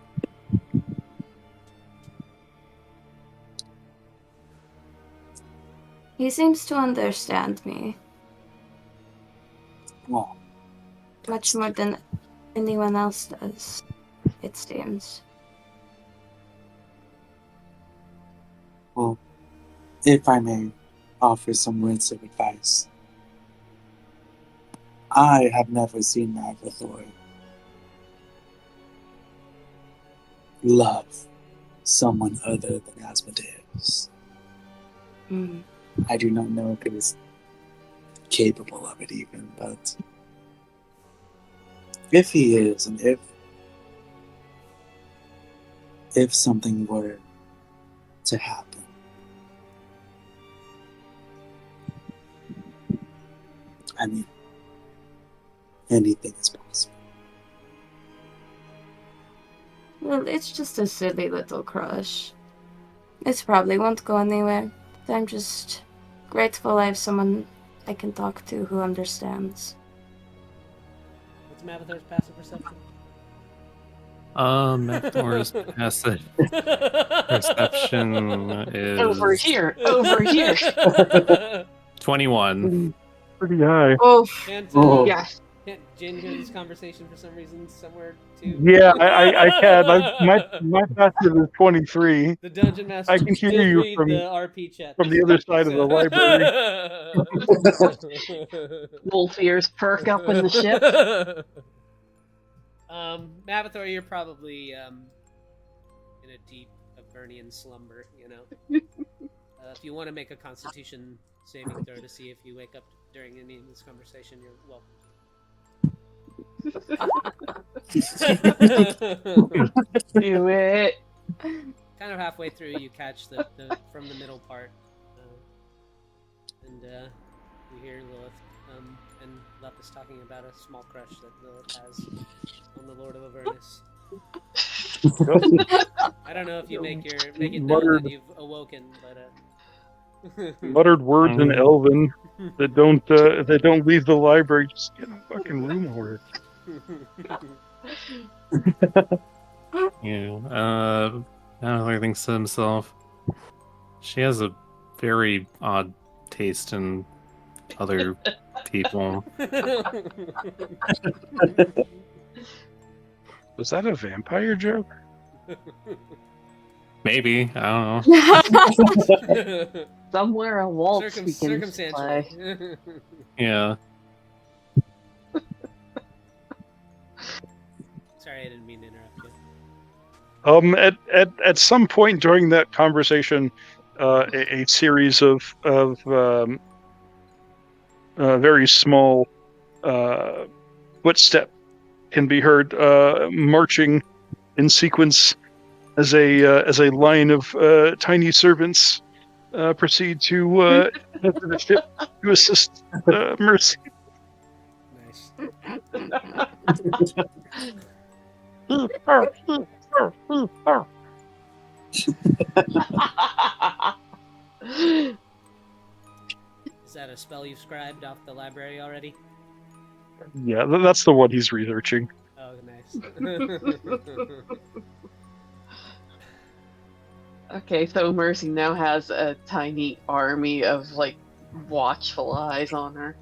He seems to understand me. Well, Much more than anyone else does, it seems. well, if I may offer some words of advice. I have never seen Mavathor love someone other than Asmodeus. Mm. I do not know if he was capable of it even, but if he is, and if something were to happen, I mean, anything is possible. Well, it's just a silly little crush. It probably won't go anywhere. I'm just grateful I have someone I can talk to who understands. What's Mavathor's passive perception? Mavthor's passive perception is Over here, over here. 21. Pretty high. Oh, Can't, Oh. Yes. can't Jin hear this conversation for some reason somewhere too? Yeah, I can. My passive is 23. The dungeon master I can hear did you read from- the RP chat. from the other side of the library. Wolf ears perk up in the ship. Mavathor, you're probably in a deep Avernian slumber, you know. If you want to make a Constitution saving throw to see if you wake up during any of this conversation, you're welcome. Do it. Kind of halfway through, you catch the from the middle part, and you hear Lilith and Lepus talking about a small crush that Lilith has on the Lord of Avernus. I don't know if you make it known Muttered. that you've awoken, but Muttered words in Elven that don't leave the library. Just get a fucking room order. Mavthor thinks to himself, she has a very odd taste in other people. Was that a vampire joke? Maybe, I don't know. Somewhere a waltz begins to Circumstantial. play. Yeah. Sorry, I didn't mean to interrupt you. At some point during that conversation, a series of very small footsteps can be heard marching in sequence as a line of tiny servants proceed to enter the ship to assist Mercy. Nice. Is that a spell you've scribed off the library already? Yeah, that's the one he's researching. Oh, nice. Okay, so Mercy now has a tiny army of like watchful eyes on her.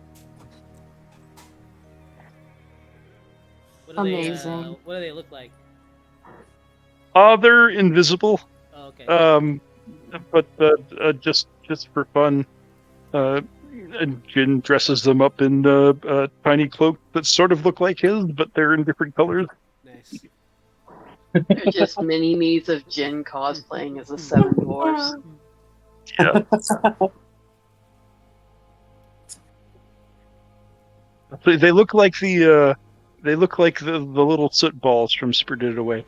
What do they, Amazing. what do they look like? They're invisible. Oh, okay. But just for fun, Jin dresses them up in a tiny cloak that sort of look like his, but they're in different colors. Nice. They're just mini-me's of Jin cosplaying as the Seven Dwarfs. Yeah. They look like the little soot balls from Spirited Away.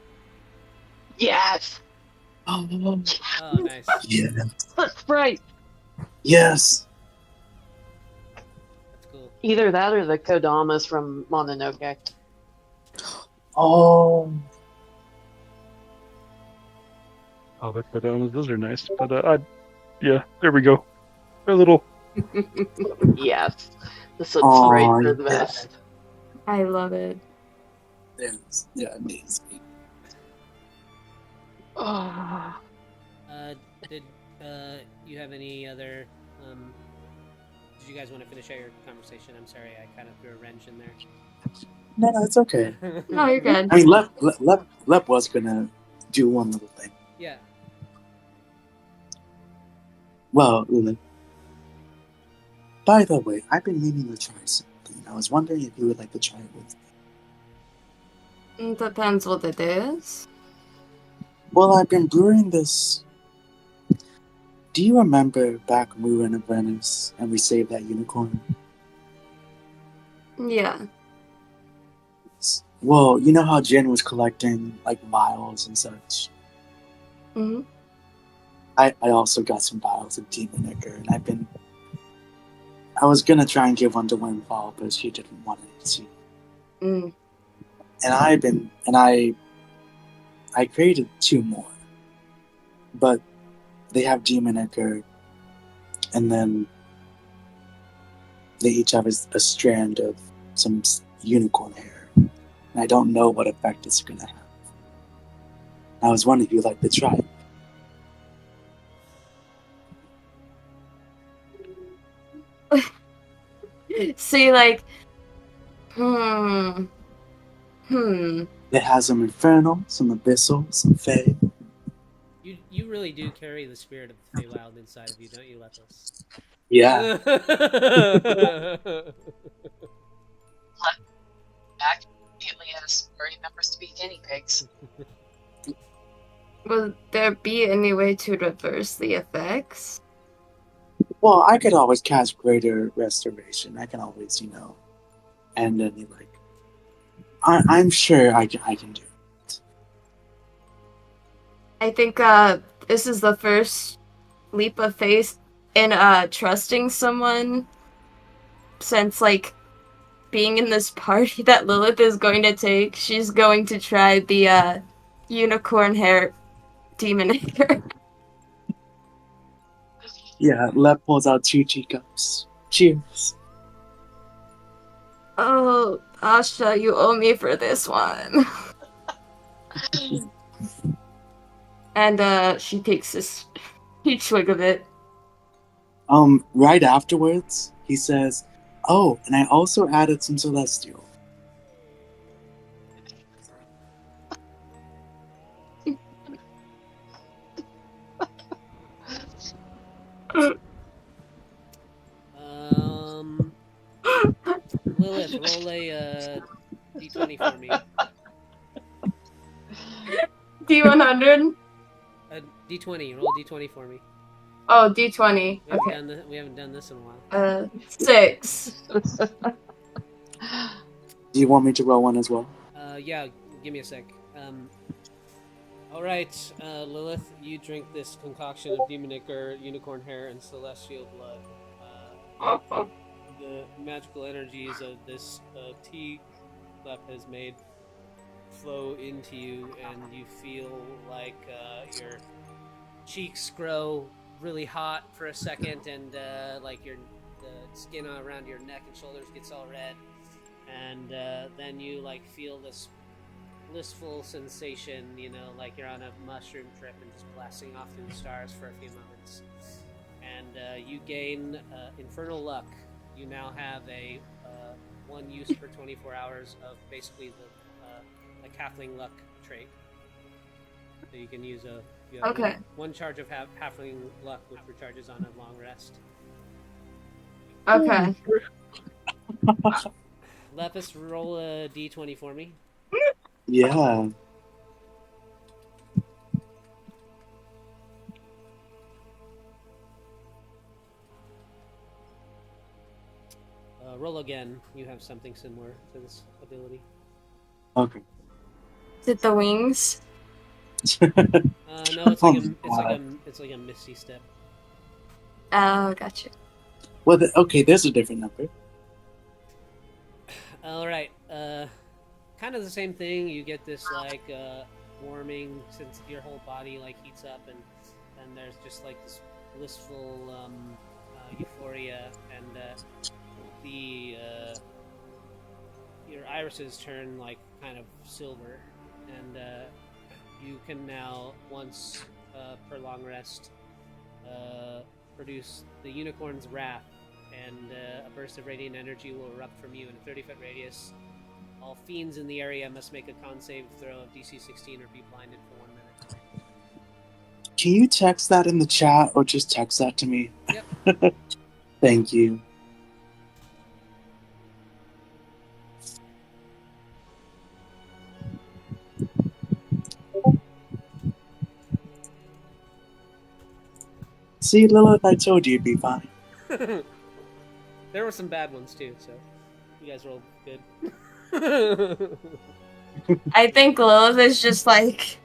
Yes! Oh, nice. Yeah. That's right! Yes. That's cool. Either that or the Kodamas from Mononoke. Oh. Oh, those are nice. But yeah, there we go. A little. Yes. The soot Aw, sprays are the yeah. best. I love it. Yes. Yeah, amazing. Oh. Did you have any other? Did you guys want to finish out your conversation? I'm sorry, I kind of threw a wrench in there. No, it's okay. No, you're good. I mean, Lep was gonna do one little thing. Yeah. Well, Ula. By the way, I've been meaning to try something I was wondering if you would like to try it with me. Depends what it is. Well, I've been brewing this. Do you remember back when we were in Venice and we saved that unicorn? Yeah. Well, you know how Jen was collecting like vials and such? Hmm. I also got some vials of demon ichor, and I was gonna try and give one to Windfall, but she didn't want it to see. Mm. And I created 2 more, but they have demon ichor, and then they each have a strand of some unicorn hair, and I don't know what effect it's gonna have. I was wondering if you'd like to try it. See, like, hmm. It has some infernal, some abyssal, some fey. You really do carry the spirit of the Feywild inside of you, don't you, Lepus? Yeah. Back immediately asked where remembers to be guinea pigs. Will there be any way to reverse the effects? Well, I could always cast Greater Restoration. I can always, end any, I'm sure I can do it. I think this is the first leap of faith in trusting someone since like being in this party that Lilith is going to take. She's going to try the unicorn hair demon hair. Yeah, Lev pulls out 2 teacups. Cheers. Oh, Asha, you owe me for this one. And she takes this huge swig of it. Right afterwards, he says, "Oh, and I also added some Celestial." Lilith, roll a d20 for me. D100? D20, roll d20 for me. Oh, D20. Okay. We haven't done this in a while. 6. Do you want me to roll one as well? Yeah, give me a sec. Alright, Lilith, you drink this concoction of demon ichor, unicorn hair, and celestial blood. The magical energies of this tea Lep has made flow into you, and you feel like your cheeks grow really hot for a second, and like the skin around your neck and shoulders gets all red, and then you like feel this blissful sensation, like you're on a mushroom trip and just blasting off through the stars for a few moments. And you gain infernal luck. You now have a 1 use per 24 hours of basically the halfling luck trait. So you can use Okay. one charge of halfling luck, which recharges on a long rest. Okay. Lepus, roll a d20 for me. Yeah. Roll again. You have something similar to this ability. Okay. Is it the wings? No, it's like a misty step. Oh, gotcha. Well, okay, there's a different number. All right. Kind of the same thing. You get this like warming since your whole body like heats up, and there's just like this blissful euphoria, and your irises turn like kind of silver, and you can now once per long rest produce the unicorn's wrath, and a burst of radiant energy will erupt from you in a 30-foot radius. All fiends in the area must make a con save throw of DC 16 or be blinded for 1 minute. Can you text that in the chat, or just text that to me? Yep. Thank you. See, Lilith, I told you it'd be fine. There were some bad ones too, so you guys rolled good. I think Lilith is just like,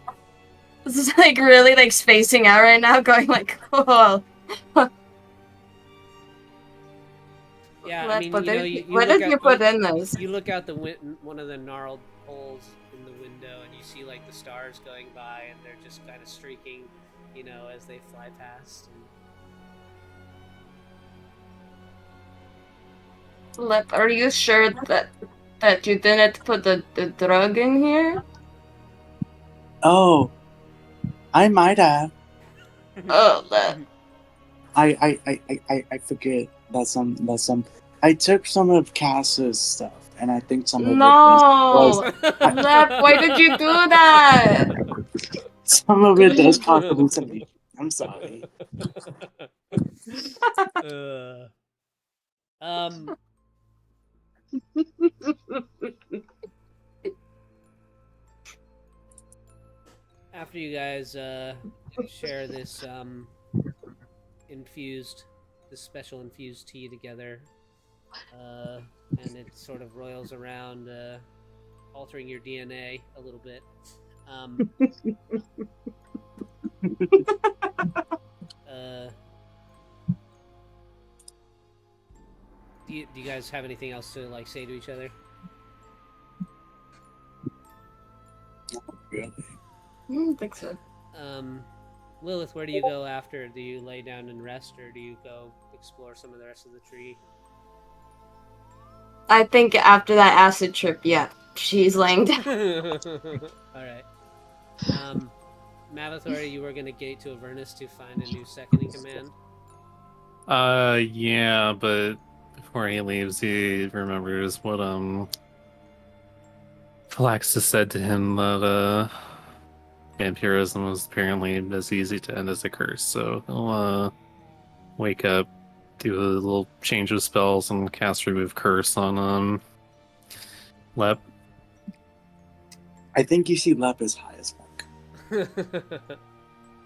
this is like really like spacing out right now, going like, oh. Yeah, I What- mean, what you know, did you what look did out, you put in this? You look out the one of the gnarled holes in the window, and you see like the stars going by, and they're just kind of streaking, you know, as they fly past. And... Lip, are you sure that you didn't put the drug in here? Oh, I might have. Oh, that. I forget that some. I took some of Cass's stuff, and I think some of it No! was Lip, why did you do that? some of it does cause hallucination. I'm sorry. Um. After you guys share this this special infused tea together, and it sort of roils around, altering your DNA a little bit. Do you guys have anything else to like say to each other? Really? I don't think so. Lilith, where do you go after? Do you lay down and rest, or do you go explore some of the rest of the tree? I think after that acid trip, yeah, she's laying down. Alright. Mavathor, you were gonna gate to Avernus to find a new second in command? Yeah, but before he leaves, he remembers what, Flaxus said to him that, vampirism was apparently as easy to end as a curse, so he'll, wake up, do a little change of spells, and cast Remove Curse on, Lep. I think you see Lep as high as fuck.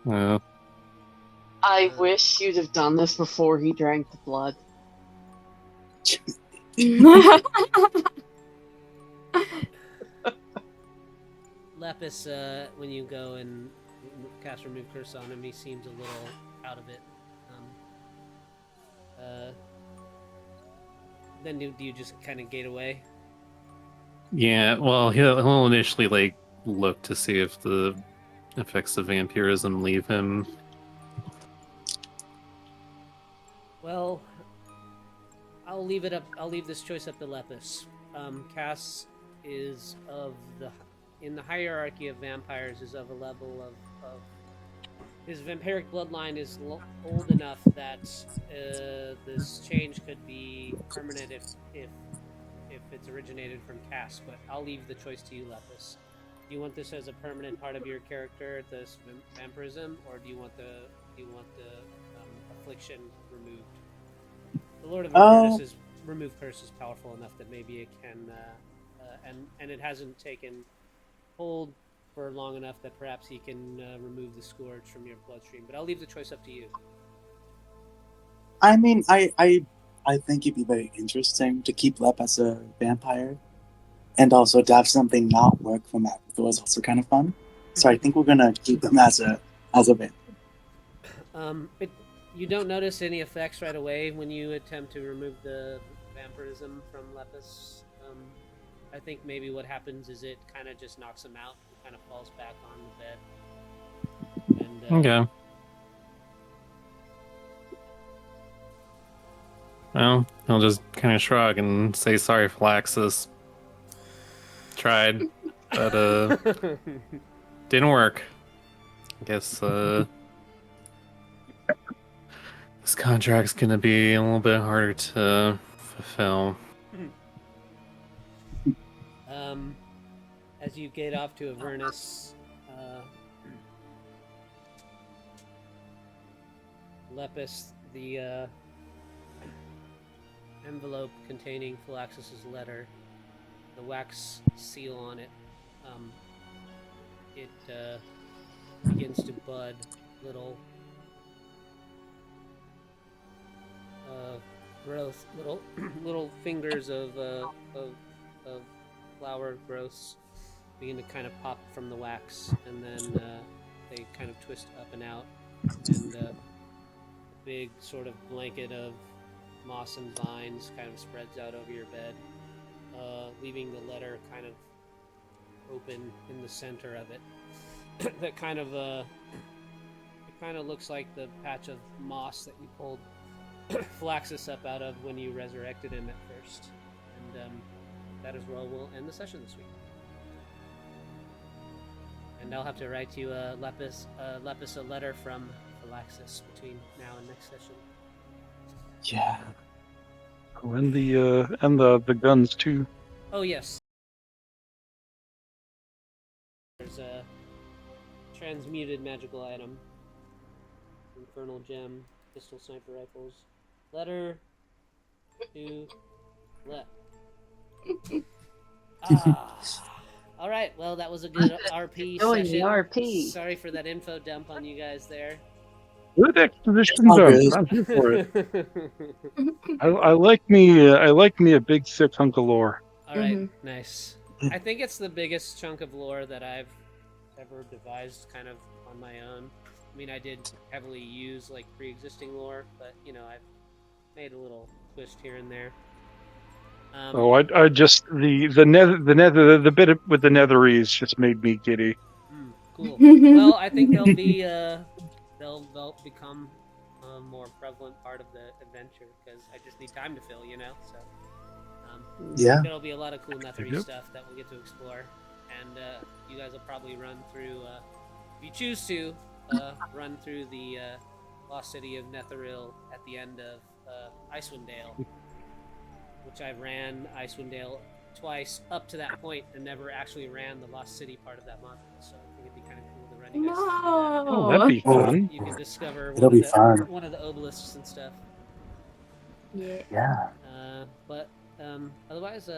Yeah. I wish you'd have done this before he drank the blood. Lepus, when you go and cast Remove Curse on him, he seems a little out of it. Then do you just kind of gate away? Yeah, well, he'll initially, like, look to see if the effects of vampirism leave him. Well, I'll leave this choice up to Lepus. Cass is in the hierarchy of vampires, is of a level of his vampiric bloodline is old enough that this change could be permanent if it's originated from Cass. But I'll leave the choice to you, Lepus. Do you want this as a permanent part of your character, this vampirism, or do you want the affliction removed? The Lord of Avernus' remove curse is powerful enough that maybe it can, and it hasn't taken hold for long enough that perhaps he can remove the scourge from your bloodstream. But I'll leave the choice up to you. I mean, I think it'd be very interesting to keep Lep as a vampire, and also to have something not work from that was also kind of fun. So I think we're gonna keep him as a vampire. You don't notice any effects right away when you attempt to remove the vampirism from Lepus. I think maybe what happens is it kind of just knocks him out and kind of falls back on the bed. And, Okay. Well, he'll just kind of shrug and say sorry, Flaxus. Tried, but didn't work. I guess this contract's gonna be a little bit harder to fulfill. As you get off to Avernus, Lepus, the envelope containing Phylaxis' letter, the wax seal on it, it begins to bud little growth, little little fingers of flower growths begin to kind of pop from the wax, and then they kind of twist up and out, and a big sort of blanket of moss and vines kind of spreads out over your bed, leaving the letter kind of open in the center of it. That kind of it kind of looks like the patch of moss that you pulled Flaxus up out of when you resurrected him at first. And that is where we'll end the session this week. And I'll have to write you Lepis a letter from Flaxus between now and next session. Yeah. Oh, and the guns too. Oh yes. There's a transmuted magical item. Infernal gem, pistol sniper rifles. Letter to Let. All right. Well, that was a good RP Doing the session. RP. Sorry for that info dump on you guys there. Good exposition It's all done. good. I'm here for it. I like me a big thick hunk of lore. All right. Nice. I think it's the biggest chunk of lore that I've ever devised, kind of on my own. I mean, I did heavily use like pre-existing lore, but you know, I've made a little twist here and there. I just the bit with the Netherese just made me giddy. Cool. Well, I think they'll be they'll become a more prevalent part of the adventure because I just need time to fill, you know. So Yeah. there'll be a lot of cool Netherese Yep. stuff that we'll get to explore, and you guys will probably run through, if you choose to, run through the lost city of Netheril at the end of Icewind Dale, which I ran Icewind Dale twice up to that point and never actually ran the lost city part of that module. So I think it'd be kind of cool to run you guys through that. Oh, that'd be fun. You can discover It'll be fun. one of the obelisks and stuff. Yeah. Yeah. But otherwise,